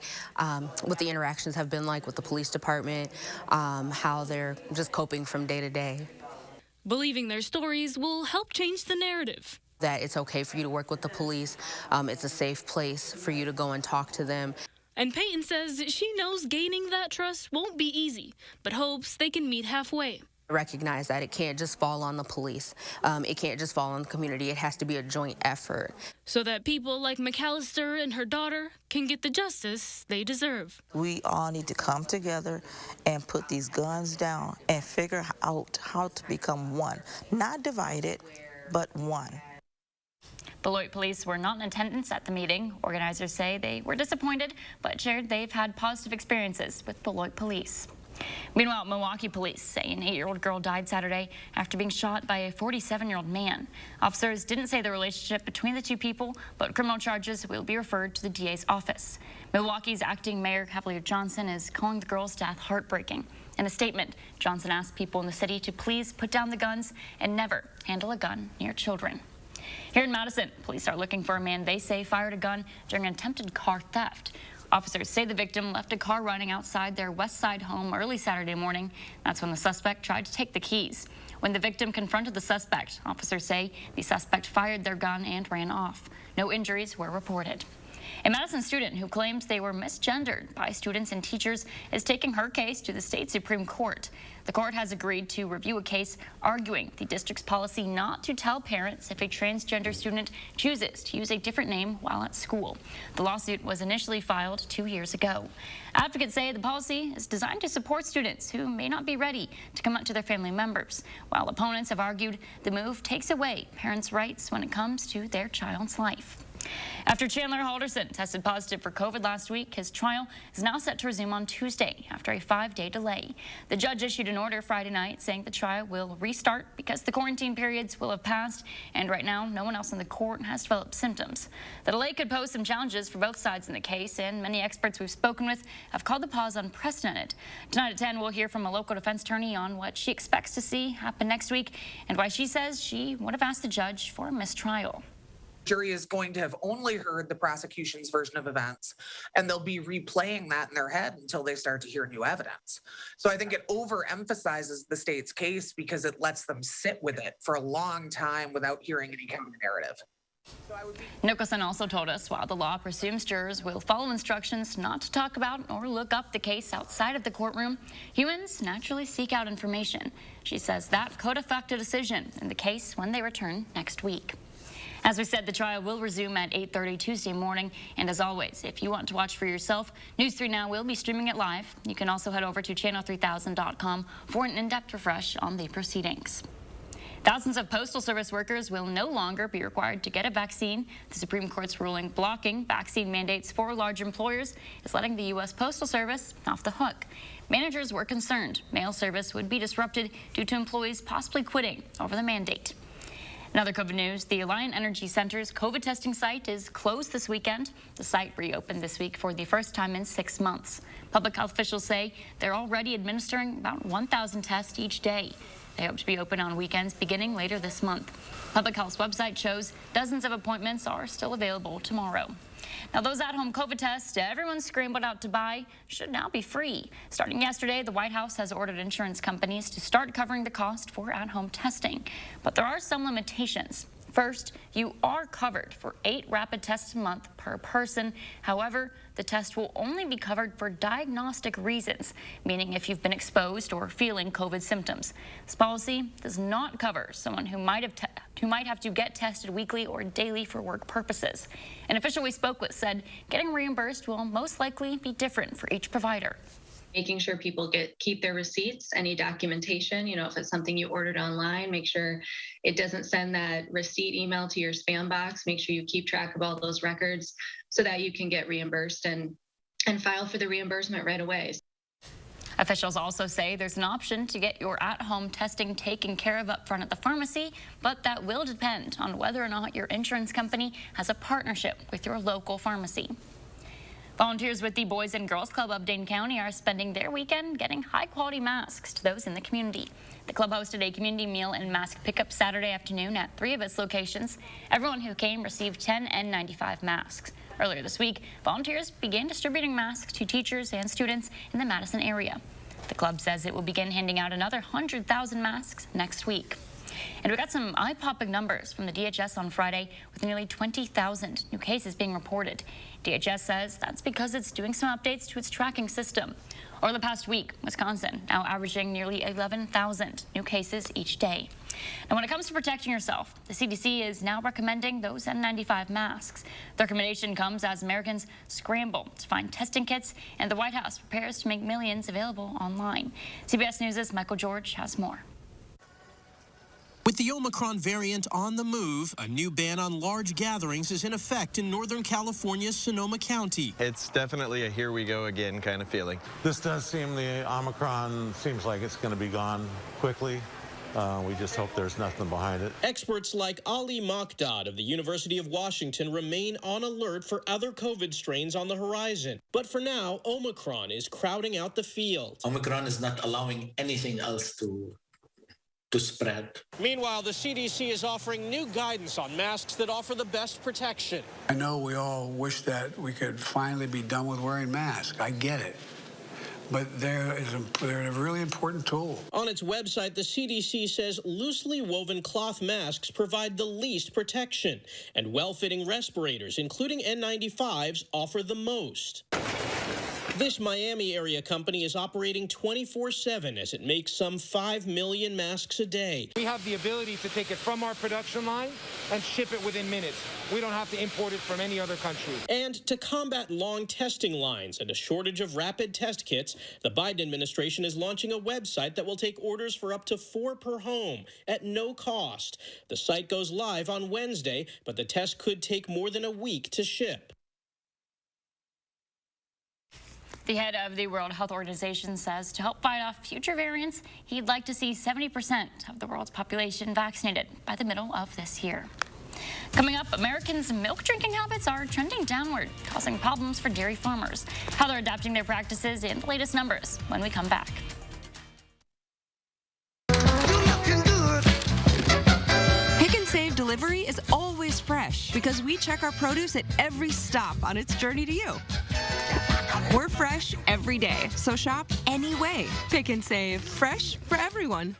Speaker 4: interactions have been like with the police department, how they're just coping from day to day.
Speaker 31: Believing their stories will help change the narrative.
Speaker 4: That it's okay for you to work with the police. It's a safe place for you to go and talk to them.
Speaker 31: And Payton says she knows gaining that trust won't be easy, but hopes they can meet halfway.
Speaker 4: Recognize that it can't just fall on the police. It can't just fall on the community. It has to be a joint effort.
Speaker 31: So that people like McAllister and her daughter can get the justice they deserve.
Speaker 15: We all need to come together and put these guns down and figure out how to become one. Not divided, but one.
Speaker 1: Beloit police were not in attendance at the meeting. Organizers say they were disappointed, but shared they've had positive experiences with Beloit police. Meanwhile, Milwaukee police say an 8-year-old girl died Saturday after being shot by a 47-year-old man. Officers didn't say the relationship between the two people, but criminal charges will be referred to the DA's office. Milwaukee's acting mayor, Cavalier Johnson, is calling the girl's death heartbreaking. In a statement, Johnson asked people in the city to please put down the guns and never handle a gun near children. Here in Madison, police are looking for a man they say fired a gun during an attempted car theft. Officers say the victim left a car running outside their West Side home early Saturday morning. That's when the suspect tried to take the keys. When the victim confronted the suspect, officers say the suspect fired their gun and ran off. No injuries were reported. A Madison student who claims they were misgendered by students and teachers is taking her case to the state Supreme Court. The court has agreed to review a case arguing the district's policy not to tell parents if a transgender student chooses to use a different name while at school. The lawsuit was initially filed 2 years ago. Advocates say the policy is designed to support students who may not be ready to come out to their family members, while opponents have argued the move takes away parents' rights when it comes to their child's life. After Chandler Halderson tested positive for COVID last week, his trial is now set to resume on Tuesday after a 5-day delay. The judge issued an order Friday night saying the trial will restart because the quarantine periods will have passed, and right now no one else in the court has developed symptoms. The delay could pose some challenges for both sides in the case, and many experts we've spoken with have called the pause unprecedented. Tonight at 10, we'll hear from a local defense attorney on what she expects to see happen next week and why she says she would have asked the judge for a mistrial.
Speaker 18: Jury is going to have only heard the prosecution's version of events, and they'll be replaying that in their head until they start to hear new evidence. So I think it overemphasizes the state's case because it lets them sit with it for a long time without hearing any kind of narrative.
Speaker 1: Nicholson also told us while the law presumes jurors will follow instructions not to talk about or look up the case outside of the courtroom, humans naturally seek out information. She says that could affect a decision in the case when they return next week. As we said, the trial will resume at 8:30 Tuesday morning. And as always, if you want to watch for yourself, News 3 Now will be streaming it live. You can also head over to channel3000.com for an in-depth refresh on the proceedings. Thousands of Postal Service workers will no longer be required to get a vaccine. The Supreme Court's ruling blocking vaccine mandates for large employers is letting the U.S. Postal Service off the hook. Managers were concerned mail service would be disrupted due to employees possibly quitting over the mandate. In other COVID news, the Alliant Energy Center's COVID testing site is closed this weekend. The site reopened this week for the first time in 6 months. Public health officials say they're already administering about 1,000 tests each day. They hope to be open on weekends beginning later this month. Public Health's website shows dozens of appointments are still available tomorrow. Now, those at-home COVID tests everyone's scrambled out to buy should now be free. Starting yesterday, the White House has ordered insurance companies to start covering the cost for at-home testing. But there are some limitations. First, you are covered for 8 rapid tests a month per person. However, the test will only be covered for diagnostic reasons, meaning if you've been exposed or feeling COVID symptoms. This policy does not cover someone who might have to get tested weekly or daily for work purposes. An official we spoke with said getting reimbursed will most likely be different for each provider.
Speaker 19: Making sure people keep their receipts, any documentation, if it's something you ordered online, make sure it doesn't send that receipt email to your spam box. Make sure you keep track of all those records so that you can get reimbursed and file for the reimbursement right away.
Speaker 1: Officials also say there's an option to get your at-home testing taken care of up front at the pharmacy, but that will depend on whether or not your insurance company has a partnership with your local pharmacy. Volunteers with the Boys and Girls Club of Dane County are spending their weekend getting high-quality masks to those in the community. The club hosted a community meal and mask pickup Saturday afternoon at 3 of its locations. Everyone who came received 10 N95 masks. Earlier this week, volunteers began distributing masks to teachers and students in the Madison area. The club says it will begin handing out another 100,000 masks next week. And we got some eye-popping numbers from the DHS on Friday, with nearly 20,000 new cases being reported. DHS says that's because it's doing some updates to its tracking system. Over the past week, Wisconsin now averaging nearly 11,000 new cases each day. And when it comes to protecting yourself, the CDC is now recommending those N95 masks. The recommendation comes as Americans scramble to find testing kits, and the White House prepares to make millions available online. CBS News' Michael George has more.
Speaker 5: With the Omicron variant on the move, a new ban on large gatherings is in effect in Northern California's Sonoma County.
Speaker 6: It's definitely a here we go again kind of feeling.
Speaker 8: This does seem, the Omicron seems like it's going to be gone quickly. We just hope there's nothing behind it.
Speaker 5: Experts like Ali Makdad of the University of Washington remain on alert for other COVID strains on the horizon. But for now, Omicron is crowding out the field.
Speaker 20: Omicron is not allowing anything else to spread.
Speaker 5: Meanwhile, the CDC is offering new guidance on masks that offer the best protection.
Speaker 22: I know we all wish that we could finally be done with wearing masks. I get it. But they're a really important tool.
Speaker 5: On its website, the CDC says loosely woven cloth masks provide the least protection, and well-fitting respirators, including N95s, offer the most. This Miami area company is operating 24/7 as it makes some 5 million masks a day.
Speaker 23: We have the ability to take it from our production line and ship it within minutes. We don't have to import it from any other country.
Speaker 5: And to combat long testing lines and a shortage of rapid test kits, the Biden administration is launching a website that will take orders for up to 4 per home at no cost. The site goes live on Wednesday, but the test could take more than a week to ship.
Speaker 1: The head of the World Health Organization says to help fight off future variants, he'd like to see 70% of the world's population vaccinated by the middle of this year. Coming up, Americans' milk drinking habits are trending downward, causing problems for dairy farmers. How they're adapting their practices and the latest numbers when we come back.
Speaker 23: Pick and Save delivery is always fresh because we check our produce at every stop on its journey to you. We're fresh every day, so shop anyway. Pick and Save, fresh for everyone.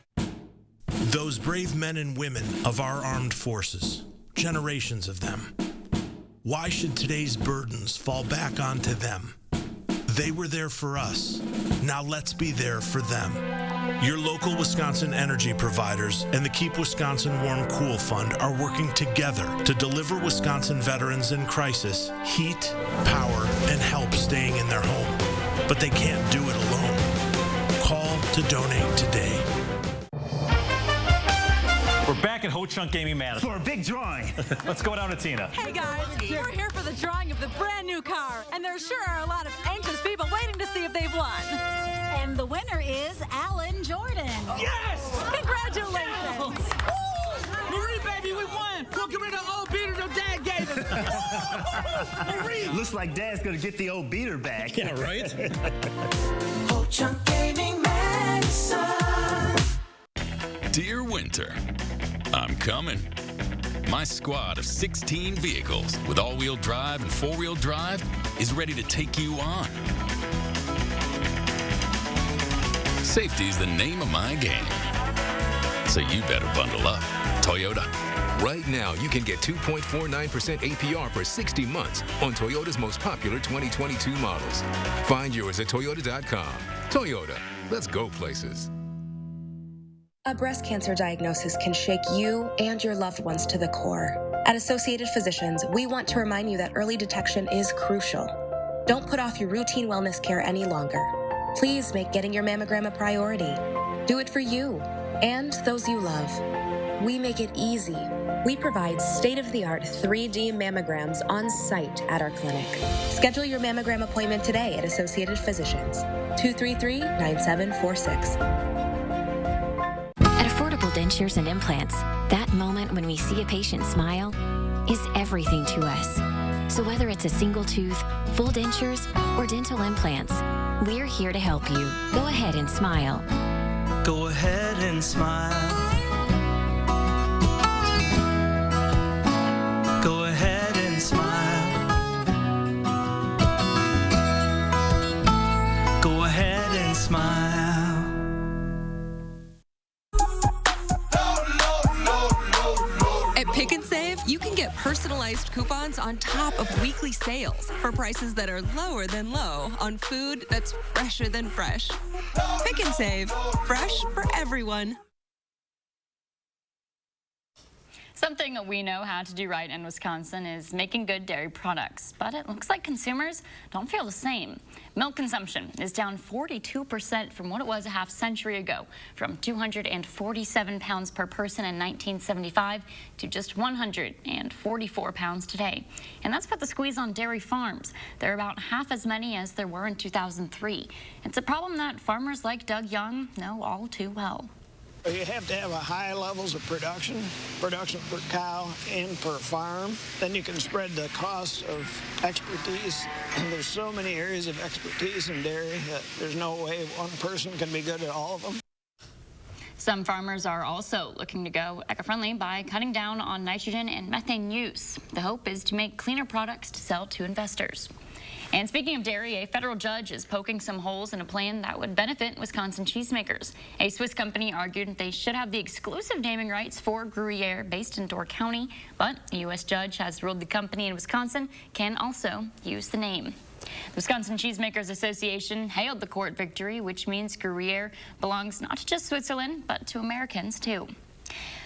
Speaker 24: Those brave men and women of our armed forces, generations of them. Why should today's burdens fall back onto them? They were there for us. Now let's be there for them. Your local Wisconsin energy providers and the Keep Wisconsin Warm Cool Fund are working together to deliver Wisconsin veterans in crisis heat, power, and help staying in their home. But they can't do it alone. Call to donate today.
Speaker 25: We're back at Ho Chunk Gaming Madison
Speaker 26: for a big drawing.
Speaker 25: Let's go down to Tina.
Speaker 26: Hey guys, we're here for the drawing of the brand new car, and there sure are a lot of anxious people waiting to see if they've won.
Speaker 27: And the winner is Alan Jordan.
Speaker 26: Yes!
Speaker 27: Congratulations!
Speaker 26: Marie, baby, we won! We'll get rid of the old beater that Dad gave us. Marie! Looks like Dad's gonna get the old beater back.
Speaker 25: Yeah, right?
Speaker 26: Ho Chunk Gaming Madison.
Speaker 21: Dear Winter, I'm coming. My squad of 16 vehicles with all-wheel drive and four-wheel drive is ready to take you on. Safety's the name of my game. So you better bundle up. Toyota.
Speaker 28: Right now, you can get 2.49% APR for 60 months on Toyota's most popular 2022 models. Find yours at Toyota.com. Toyota, let's go places.
Speaker 30: A breast cancer diagnosis can shake you and your loved ones to the core. At Associated Physicians, we want to remind you that early detection is crucial. Don't put off your routine wellness care any longer. Please make getting your mammogram a priority. Do it for you and those you love. We make it easy. We provide state-of-the-art 3D mammograms on site at our clinic. Schedule your mammogram appointment today at Associated Physicians. 233-9746.
Speaker 2: At Affordable Dentures and Implants, that moment when we see a patient smile is everything to us. So whether it's a single tooth, full dentures, or dental implants, we're here to help you. Go ahead and smile.
Speaker 7: Go ahead and smile. Go ahead and smile. Go ahead and smile.
Speaker 23: At Pick and Save, you can get personalized coupons on top of weekly sales for prices that are lower than low on food that's fresher than fresh. Pick and Save, fresh for everyone.
Speaker 1: Something that we know how to do right in Wisconsin is making good dairy products, but it looks like consumers don't feel the same. Milk consumption is down 42% from what it was a half century ago, from 247 pounds per person in 1975 to just 144 pounds today. And that's put the squeeze on dairy farms. There are about half as many as there were in 2003. It's a problem that farmers like Doug Young know all too well.
Speaker 9: You have to have a high levels of production per cow and per farm. Then you can spread the cost of expertise. And there's so many areas of expertise in dairy that there's no way one person can be good at all of them.
Speaker 1: Some farmers are also looking to go eco-friendly by cutting down on nitrogen and methane use. The hope is to make cleaner products to sell to investors. And speaking of dairy, a federal judge is poking some holes in a plan that would benefit Wisconsin cheesemakers. A Swiss company argued they should have the exclusive naming rights for Gruyere based in Door County, but a U.S. judge has ruled the company in Wisconsin can also use the name. The Wisconsin Cheesemakers Association hailed the court victory, which means Gruyere belongs not to just Switzerland, but to Americans too.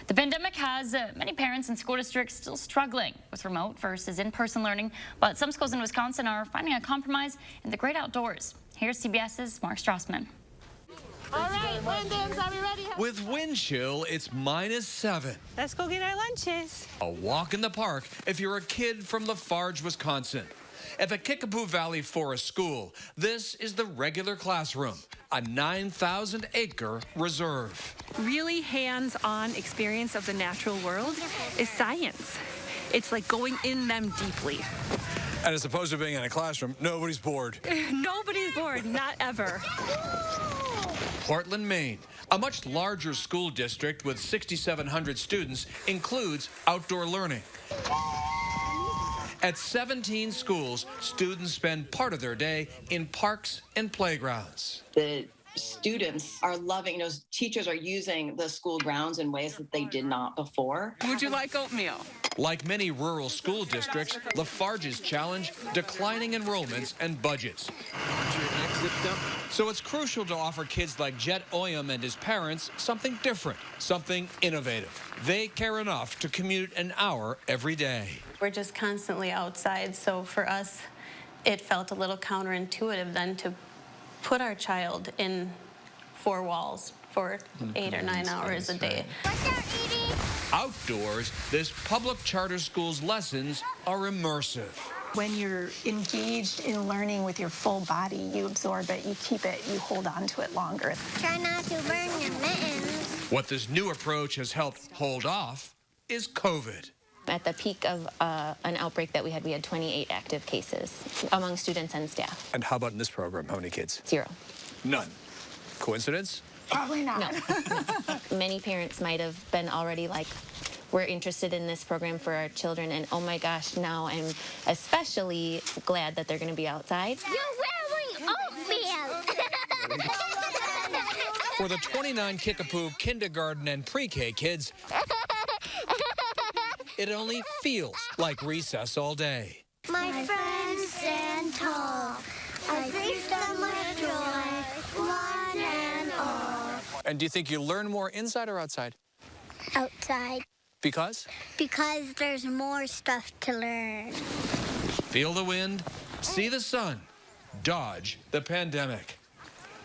Speaker 1: The pandemic has many parents and school districts still struggling with remote versus in-person learning, but some schools in Wisconsin are finding a compromise in the great outdoors. Here's CBS's Mark Strassman.
Speaker 10: All right, Wyndhams, are we ready?
Speaker 11: With wind chill, it's -7.
Speaker 10: Let's go get our lunches.
Speaker 11: A walk in the park if you're a kid from Lafarge, Wisconsin. At the Kickapoo Valley Forest School, this is the regular classroom, a 9,000-acre reserve.
Speaker 12: Really hands-on experience of the natural world is science. It's like going in them deeply.
Speaker 11: And as opposed to being in a classroom, nobody's bored.
Speaker 12: Nobody's bored, not ever.
Speaker 11: Portland, Maine, a much larger school district with 6,700 students, includes outdoor learning. At 17 schools, students spend part of their day in parks and playgrounds.
Speaker 13: The students are loving, teachers are using the school grounds in ways that they did not before.
Speaker 12: Would you like oatmeal?
Speaker 11: Like many rural school districts, Lafarge's challenge declining enrollments and budgets. So it's crucial to offer kids like Jet Oyam and his parents something different, something innovative. They care enough to commute an hour every day.
Speaker 14: We're just constantly outside, so for us, it felt a little counterintuitive then to put our child in 4 walls for 8 or 9 hours a day.
Speaker 11: Outdoors, this public charter school's lessons are immersive.
Speaker 16: When you're engaged in learning with your full body, you absorb it, you keep it, you hold on to it longer.
Speaker 17: Try not to burn your mittens.
Speaker 11: What this new approach has helped hold off is COVID.
Speaker 29: At the peak of an outbreak that we had 28 active cases among students and staff.
Speaker 11: And how about in this program? How many kids?
Speaker 29: 0.
Speaker 11: None. Coincidence?
Speaker 16: Probably not.
Speaker 29: No. Many parents might have been already like, we're interested in this program for our children, and oh my gosh, now I'm especially glad that they're going to be outside.
Speaker 17: You're wearing oatmeal.
Speaker 11: For the 29 Kickapoo kindergarten and pre-K kids, it only feels like recess all day.
Speaker 17: My friends stand tall. I greet them with joy, one and all.
Speaker 11: And do you think you learn more inside or outside?
Speaker 17: Outside.
Speaker 11: Because?
Speaker 17: Because there's more stuff to learn.
Speaker 11: Feel the wind, see the sun, dodge the pandemic.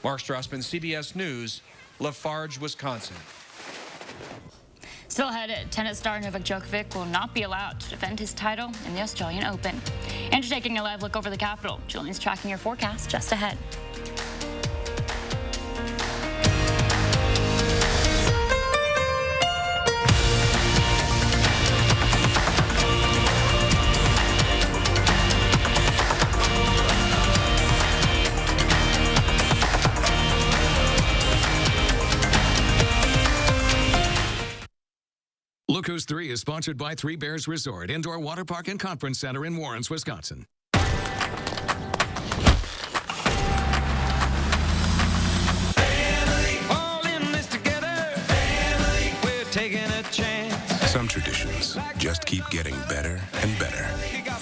Speaker 11: Mark Strassman, CBS News, Lafarge, Wisconsin.
Speaker 1: Still ahead, tennis star Novak Djokovic will not be allowed to defend his title in the Australian Open. And you're taking a live look over the Capitol. Julian's tracking your forecast just ahead.
Speaker 21: Look Who's 3 is sponsored by Three Bears Resort, Indoor Water Park and Conference Center in Warrens, Wisconsin.
Speaker 7: All in this together. Family, we're taking a chance.
Speaker 28: Some traditions just keep getting better and better.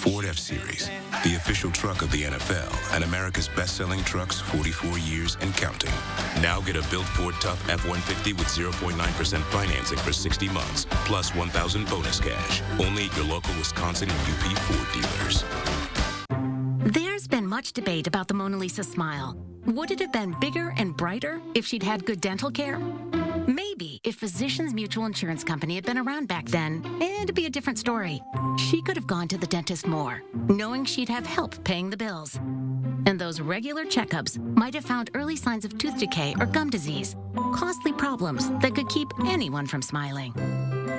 Speaker 28: Ford F-Series, the official truck of the NFL and America's best-selling trucks 44 years and counting. Now get a built Ford Tough F-150 with 0.9% financing for 60 months, plus $1,000 bonus cash. Only at your local Wisconsin and UP Ford dealers.
Speaker 3: There's been much debate about the Mona Lisa smile. Would it have been bigger and brighter if she'd had good dental care? Maybe if Physicians Mutual Insurance Company had been around back then, it'd be a different story. She could have gone to the dentist more, knowing she'd have help paying the bills. And those regular checkups might have found early signs of tooth decay or gum disease, costly problems that could keep anyone from smiling.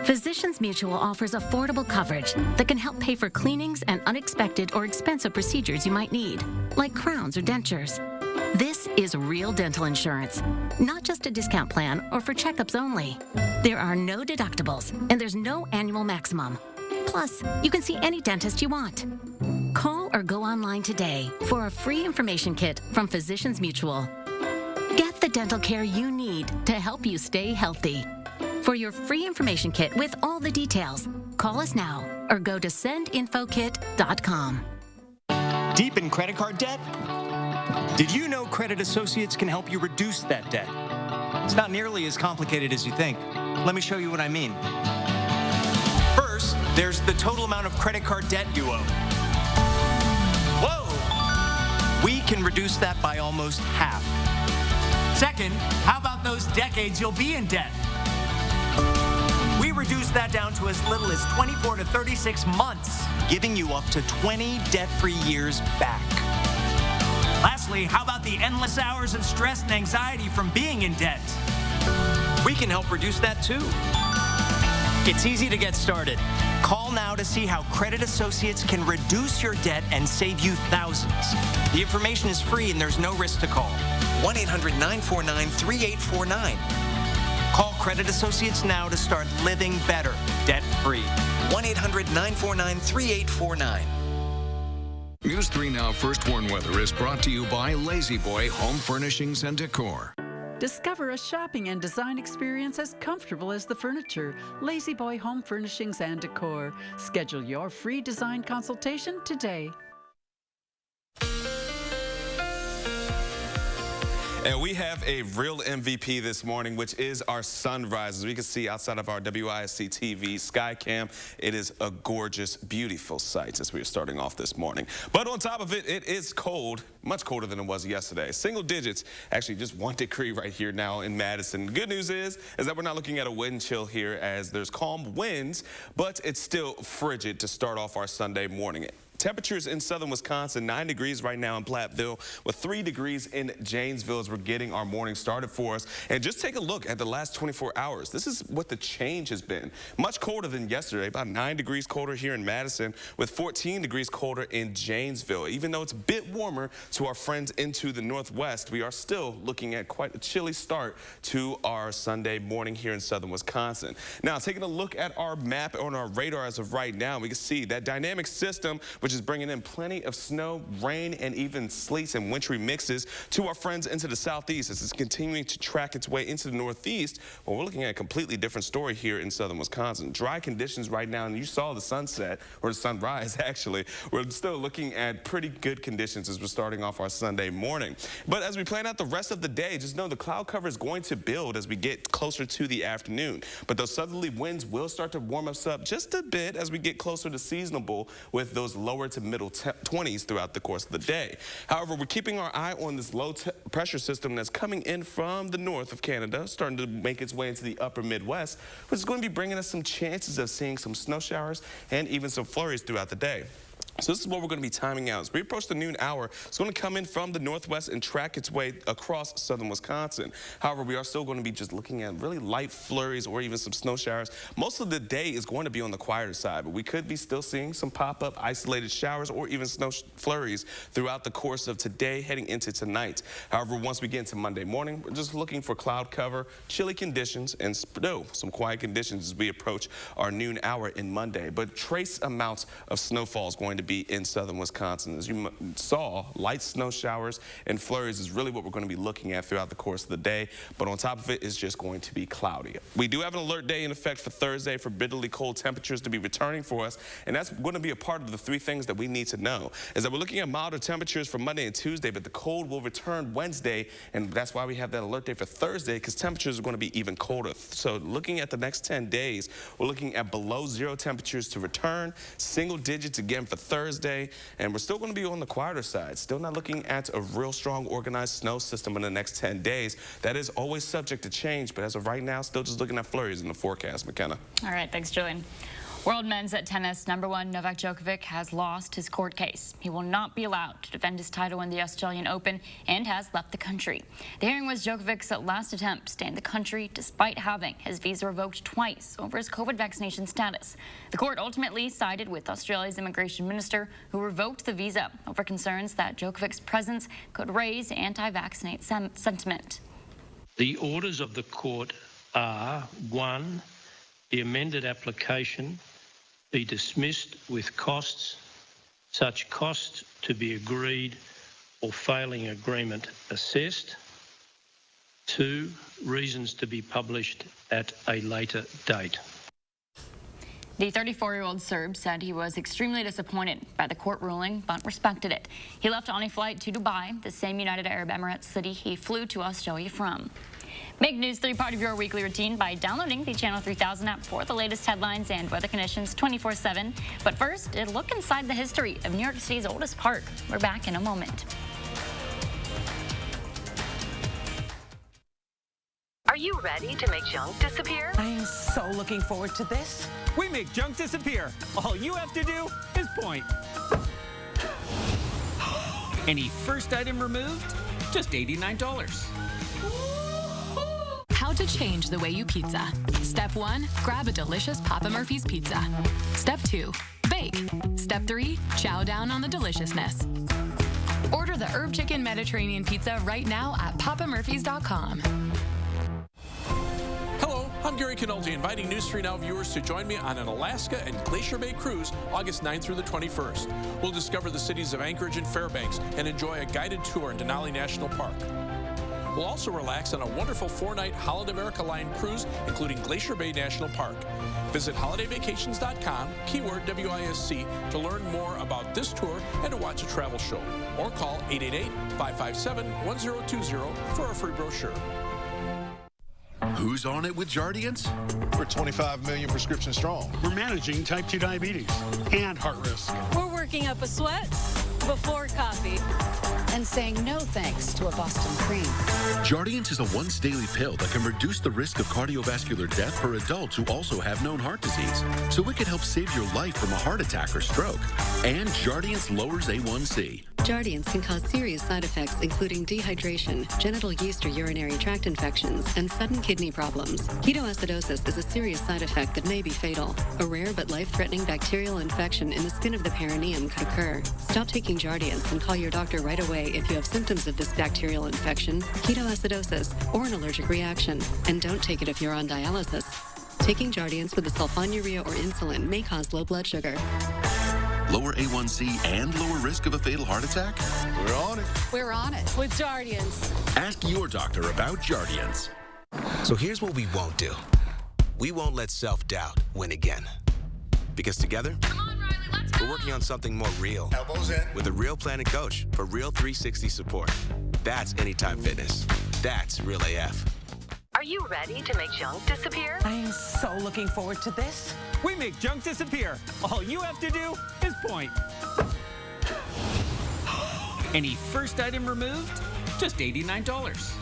Speaker 3: Physicians Mutual offers affordable coverage that can help pay for cleanings and unexpected or expensive procedures you might need, like crowns or dentures. This is real dental insurance, not just a discount plan or for checkups only. There are no deductibles, and there's no annual maximum. Plus, you can see any dentist you want. Call or go online today for a free information kit from Physicians Mutual. Get the dental care you need to help you stay healthy. For your free information kit with all the details, call us now or go to sendinfokit.com.
Speaker 25: Deep in credit card debt? Did you know Credit Associates can help you reduce that debt? It's not nearly as complicated as you think. Let me show you what I mean. First, there's the total amount of credit card debt you owe. Whoa! We can reduce that by almost half. Second, how about those decades you'll be in debt? We reduce that down to as little as 24 to 36 months, giving you up to 20 debt-free years back. Lastly, how about the endless hours of stress and anxiety from being in debt? We can help reduce that too. It's easy to get started. Call now to see how Credit Associates can reduce your debt and save you thousands. The information is free and there's no risk to call. 1-800-949-3849. Call Credit Associates now to start living better, debt-free.
Speaker 28: 1-800-949-3849.
Speaker 21: News 3 Now First Warn Weather is brought to you by Lazy Boy Home Furnishings and Decor.
Speaker 4: Discover a shopping and design experience as comfortable as the furniture. Lazy Boy Home Furnishings and Decor. Schedule your free design consultation today.
Speaker 5: And we have a real MVP this morning, which is our sunrise. As we can see outside of our WISC-TV Skycam, it is a gorgeous, beautiful sight as we are starting off this morning. But on top of it, it is cold, much colder than it was yesterday. Single digits, actually just 1 degree right here now in Madison. The good news is that we're not looking at a wind chill here as there's calm winds, but it's still frigid to start off our Sunday morning. Temperatures in southern Wisconsin, 9 degrees right now in Platteville, with 3 degrees in Janesville as we're getting our morning started for us. And just take a look at the last 24 hours. This is what the change has been. Much colder than yesterday, about 9 degrees colder here in Madison, with 14 degrees colder in Janesville. Even though it's a bit warmer to our friends into the northwest, we are still looking at quite a chilly start to our Sunday morning here in southern Wisconsin. Now, taking a look at our map on our radar as of right now, we can see that dynamic system, which is bringing in plenty of snow, rain, and even sleets and wintry mixes to our friends into the southeast as it's continuing to track its way into the northeast. Well, we're looking at a completely different story here in southern Wisconsin. Dry conditions right now, and you saw the sunset, or the sunrise actually. We're still looking at pretty good conditions as we're starting off our Sunday morning. But as we plan out the rest of the day, just know the cloud cover is going to build as we get closer to the afternoon. But those southerly winds will start to warm us up just a bit as we get closer to seasonable with those lower to middle 20s throughout the course of the day. However, we're keeping our eye on this low pressure system that's coming in from the north of Canada, starting to make its way into the upper Midwest, which is going to be bringing us some chances of seeing some snow showers and even some flurries throughout the day. So this is what we're going to be timing out. As we approach the noon hour, it's going to come in from the northwest and track its way across southern Wisconsin. However, we are still going to be just looking at really light flurries or even some snow showers. Most of the day is going to be on the quieter side, but we could be still seeing some pop-up isolated showers or even snow flurries throughout the course of today heading into tonight. However, once we get into Monday morning, we're just looking for cloud cover, chilly conditions, and some quiet conditions as we approach our noon hour in Monday. But trace amounts of snowfall is going to be in southern Wisconsin. As you saw, light snow showers and flurries is really what we're going to be looking at throughout the course of the day, but on top of it is just going to be cloudy. We do have an alert day in effect for Thursday for bitterly cold temperatures to be returning for us, and that's going to be a part of the three things that we need to know, is that we're looking at milder temperatures for Monday and Tuesday, but the cold will return Wednesday, and that's why we have that alert day for Thursday, because temperatures are going to be even colder. So looking at the next 10 days, we're looking at below zero temperatures to return, single digits again for Thursday, and we're still going to be on the quieter side. Still not looking at a real strong organized snow system in the next 10 days. That is always subject to change, but as of right now, still just looking at flurries in the forecast. McKenna.
Speaker 1: All right, thanks, Julian. World men's tennis #1 Novak Djokovic has lost his court case. He will not be allowed to defend his title in the Australian Open and has left the country. The hearing was Djokovic's last attempt to stay in the country despite having his visa revoked twice over his COVID vaccination status. The court ultimately sided with Australia's immigration minister, who revoked the visa over concerns that Djokovic's presence could raise anti-vaccinate sentiment.
Speaker 6: The orders of the court are: 1, the amended application be dismissed with costs, such costs to be agreed or failing agreement assessed. 2, reasons to be published at a later date.
Speaker 1: The 34-year-old Serb said he was extremely disappointed by the court ruling, but respected it. He left on a flight to Dubai, the same United Arab Emirates city he flew to Australia from. Make News 3 part of your weekly routine by downloading the Channel 3000 app for the latest headlines and weather conditions 24/7. But first, a look inside the history of New York City's oldest park. We're back in a moment.
Speaker 8: Are you ready to make junk disappear?
Speaker 15: I am so looking forward to this.
Speaker 18: We make junk disappear. All you have to do is point. Any first item removed? Just $89.
Speaker 19: How to change the way you pizza. Step 1, grab a delicious Papa Murphy's pizza. Step 2, bake. Step 3, chow down on the deliciousness. Order the Herb Chicken Mediterranean Pizza right now at papamurphys.com.
Speaker 20: Hello, I'm Gary Canoldi, inviting News 3 Now viewers to join me on an Alaska and Glacier Bay cruise August 9th through the 21st. We'll discover the cities of Anchorage and Fairbanks and enjoy a guided tour in Denali National Park. We'll also relax on a wonderful 4-night Holiday America Line cruise, including Glacier Bay National Park. Visit holidayvacations.com, keyword WISC, to learn more about this tour and to watch a travel show. Or call 888-557-1020 for a free brochure.
Speaker 22: Who's on it with Jardiance?
Speaker 24: We're 25 million prescriptions strong.
Speaker 26: We're managing type 2 diabetes and heart risk.
Speaker 27: We're working up a sweat before coffee.
Speaker 31: And saying no thanks to a Boston cream.
Speaker 22: Jardiance is a once daily pill that can reduce the risk of cardiovascular death for adults who also have known heart disease. So it could help save your life from a heart attack or stroke. And Jardiance lowers A1C.
Speaker 32: Jardiance can cause serious side effects, including dehydration, genital yeast or urinary tract infections, and sudden kidney problems. Ketoacidosis is a serious side effect that may be fatal. A rare but life-threatening bacterial infection in the skin of the perineum could occur. Stop taking Jardiance and call your doctor right away if you have symptoms of this bacterial infection, ketoacidosis, or an allergic reaction. And don't take it if you're on dialysis. Taking Jardiance with the sulfonylurea or insulin may cause low blood sugar.
Speaker 22: Lower A1C and lower risk of a fatal heart attack?
Speaker 24: We're on it.
Speaker 31: We're on it with Jardiance.
Speaker 22: Ask your doctor about Jardiance.
Speaker 33: So here's what we won't do. We won't let self-doubt win again. Because together, we're working on something more real.
Speaker 24: Elbows in.
Speaker 33: With a real plan and coach for real 360 support. That's Anytime Fitness. That's Real AF.
Speaker 8: Are you ready to make junk disappear?
Speaker 15: I am so looking forward to this.
Speaker 18: We make junk disappear. All you have to do is point. Any first item removed? Just $89.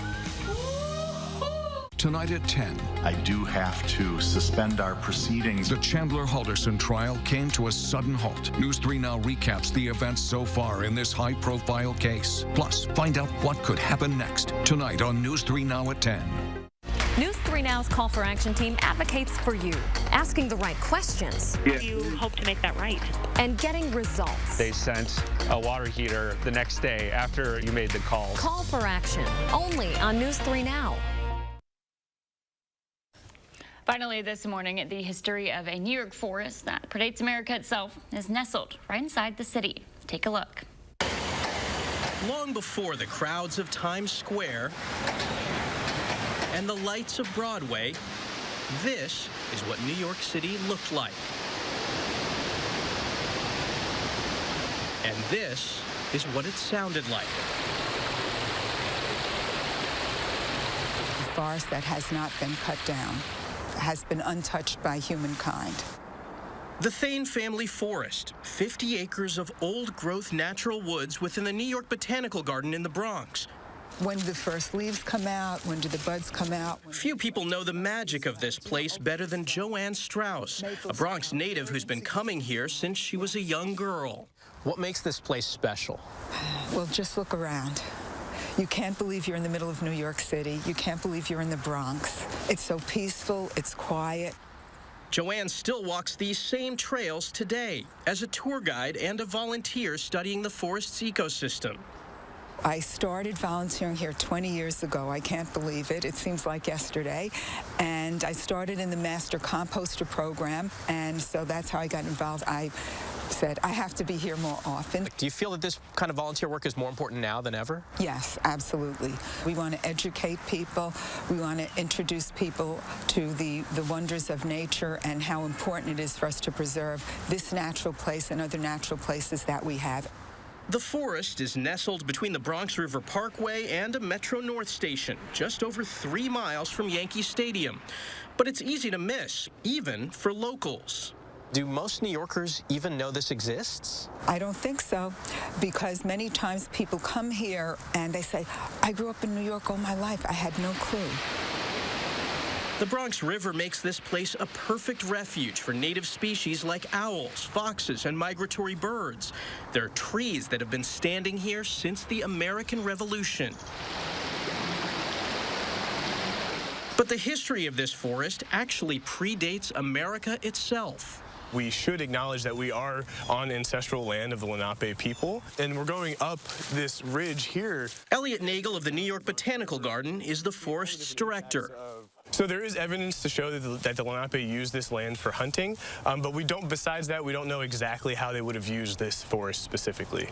Speaker 21: tonight at 10.
Speaker 2: I do have to suspend our proceedings.
Speaker 21: The Chandler Halderson trial came to a sudden halt. News 3 Now recaps the events so far in this high-profile case. Plus, find out what could happen next tonight on News 3 Now at 10.
Speaker 7: News 3 Now's Call for Action team advocates for you, asking the right questions.
Speaker 9: You hope to make that right.
Speaker 7: And getting results.
Speaker 10: They sent a water heater the next day after you made the call.
Speaker 7: Call for Action, only on News 3 Now.
Speaker 1: Finally this morning, the history of a New York forest that predates America itself is nestled right inside the city. Take a look.
Speaker 11: Long before the crowds of Times Square and the lights of Broadway, this is what New York City looked like. And this is what it sounded like.
Speaker 12: The forest that has not been cut down has been untouched by humankind.
Speaker 11: The Thane family forest, 50 acres of old-growth natural woods within the New York Botanical Garden in the Bronx.
Speaker 12: When do the first leaves come out? When do the buds come out?
Speaker 11: Few people know the magic of this place better than Joanne Strauss, a Bronx native who's been coming here since she was a young girl.
Speaker 10: What makes this place special?
Speaker 12: Well, just look around. You can't believe you're in the middle of New York City. You can't believe you're in the Bronx. It's so peaceful, it's quiet.
Speaker 11: Joanne still walks these same trails today as a tour guide and a volunteer studying the forest's ecosystem.
Speaker 12: I started volunteering here 20 years ago. I can't believe it. It seems like yesterday. And I started in the Master Composter program, and so that's how I got involved. I said, I have to be here more often.
Speaker 10: Do you feel that this kind of volunteer work is more important now than ever?
Speaker 12: Yes, absolutely. We want to educate people. We want to introduce people to the wonders of nature and how important it is for us to preserve this natural place and other natural places that we have.
Speaker 11: The forest is nestled between the Bronx River Parkway and a Metro North station, just over 3 miles from Yankee Stadium. But it's easy to miss, even for locals.
Speaker 10: Do most New Yorkers even know this exists?
Speaker 12: I don't think so, because many times people come here and they say, I grew up in New York all my life. I had no clue.
Speaker 11: The Bronx River makes this place a perfect refuge for native species like owls, foxes, and migratory birds. There are trees that have been standing here since the American Revolution. But the history of this forest actually predates America itself.
Speaker 13: We should acknowledge that we are on ancestral land of the Lenape people, and we're going up this ridge here.
Speaker 11: Elliot Nagel of the New York Botanical Garden is the forest's director.
Speaker 13: So there is evidence to show that the Lenape used this land for hunting, but besides that, we don't know exactly how they would have used this forest specifically.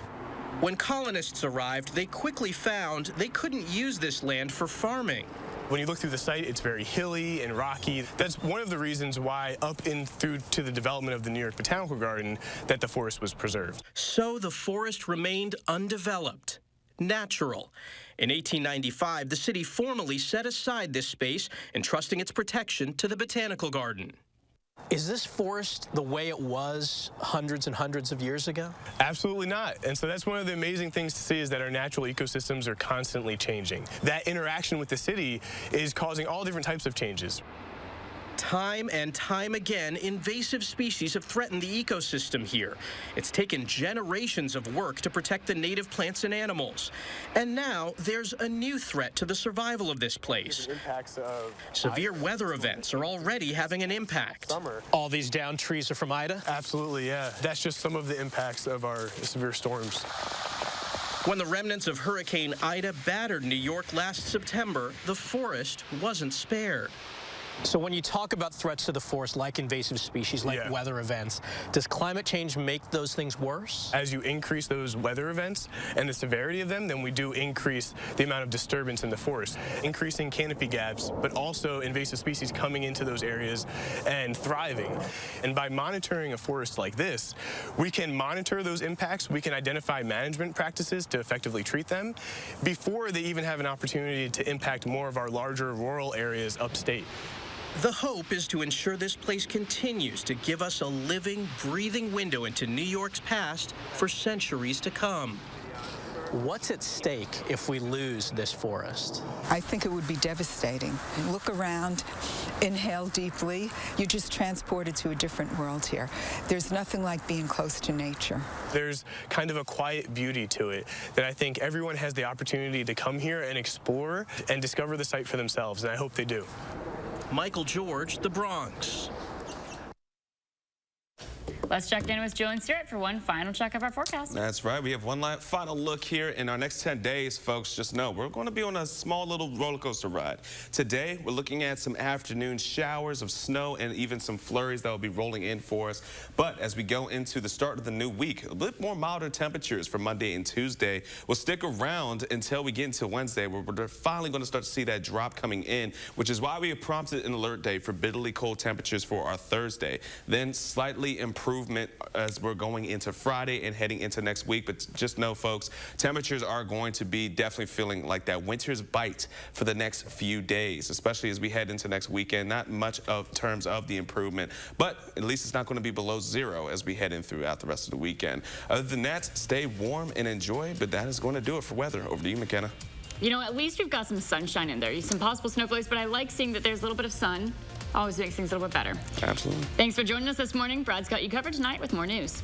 Speaker 11: When colonists arrived, they quickly found they couldn't use this land for farming.
Speaker 13: When you look through the site, it's very hilly and rocky. That's one of the reasons why up in through to the development of the New York Botanical Garden that the forest was preserved.
Speaker 11: So the forest remained undeveloped, natural. In 1895, the city formally set aside this space, entrusting its protection to the Botanical Garden.
Speaker 10: Is this forest the way it was hundreds and hundreds of years ago?
Speaker 13: Absolutely not. And so that's one of the amazing things to see is that our natural ecosystems are constantly changing. That interaction with the city is causing all different types of changes.
Speaker 11: Time and time again, invasive species have threatened the ecosystem here. It's taken generations of work to protect the native plants and animals. And now there's a new threat to the survival of this place. Severe weather events are already having an impact.
Speaker 10: All these downed trees are from Ida?
Speaker 13: Absolutely, yeah. That's just some of the impacts of our severe storms.
Speaker 11: When the remnants of Hurricane Ida battered New York last September, the forest wasn't spared.
Speaker 10: So when you talk about threats to the forest, like invasive species, like weather events, does climate change make those things worse?
Speaker 13: As you increase those weather events and the severity of them, then we do increase the amount of disturbance in the forest. Increasing canopy gaps, but also invasive species coming into those areas and thriving. And by monitoring a forest like this, we can monitor those impacts, we can identify management practices to effectively treat them before they even have an opportunity to impact more of our larger rural areas upstate.
Speaker 11: The hope is to ensure this place continues to give us a living, breathing window into New York's past for centuries to come.
Speaker 10: What's at stake if we lose this forest?
Speaker 12: I think it would be devastating. Look around, inhale deeply. You're just transported to a different world here. There's nothing like being close to nature.
Speaker 13: There's kind of a quiet beauty to it that I think everyone has the opportunity to come here and explore and discover the site for themselves, and I hope they do.
Speaker 11: Michael George, The Bronx.
Speaker 1: Let's check in with Joe and Stuart for one final check of our forecast.
Speaker 3: That's right. We have one final look here. In our next 10 days, folks, just know we're going to be on a small little roller coaster ride. Today, we're looking at some afternoon showers of snow and even some flurries that will be rolling in for us. But as we go into the start of the new week, a bit more milder temperatures for Monday and Tuesday will stick around until we get into Wednesday, where we're finally going to start to see that drop coming in, which is why we have prompted an alert day for bitterly cold temperatures for our Thursday. Then slightly improvement as we're going into Friday and heading into next week. But just know, folks, temperatures are going to be definitely feeling like that winter's bite for the next few days, especially as we head into next weekend. Not much of terms of the improvement, but at least it's not going to be below zero as we head in throughout the rest of the weekend. Other than that, stay warm and enjoy, but that is going to do it for weather. Over to you, McKenna.
Speaker 1: You know, at least we've got some sunshine in there. Some possible snowflakes, but I like seeing that there's a little bit of sun. Always makes things a little bit better.
Speaker 3: Absolutely.
Speaker 1: Thanks for joining us this morning. Brad's got you covered tonight with more news.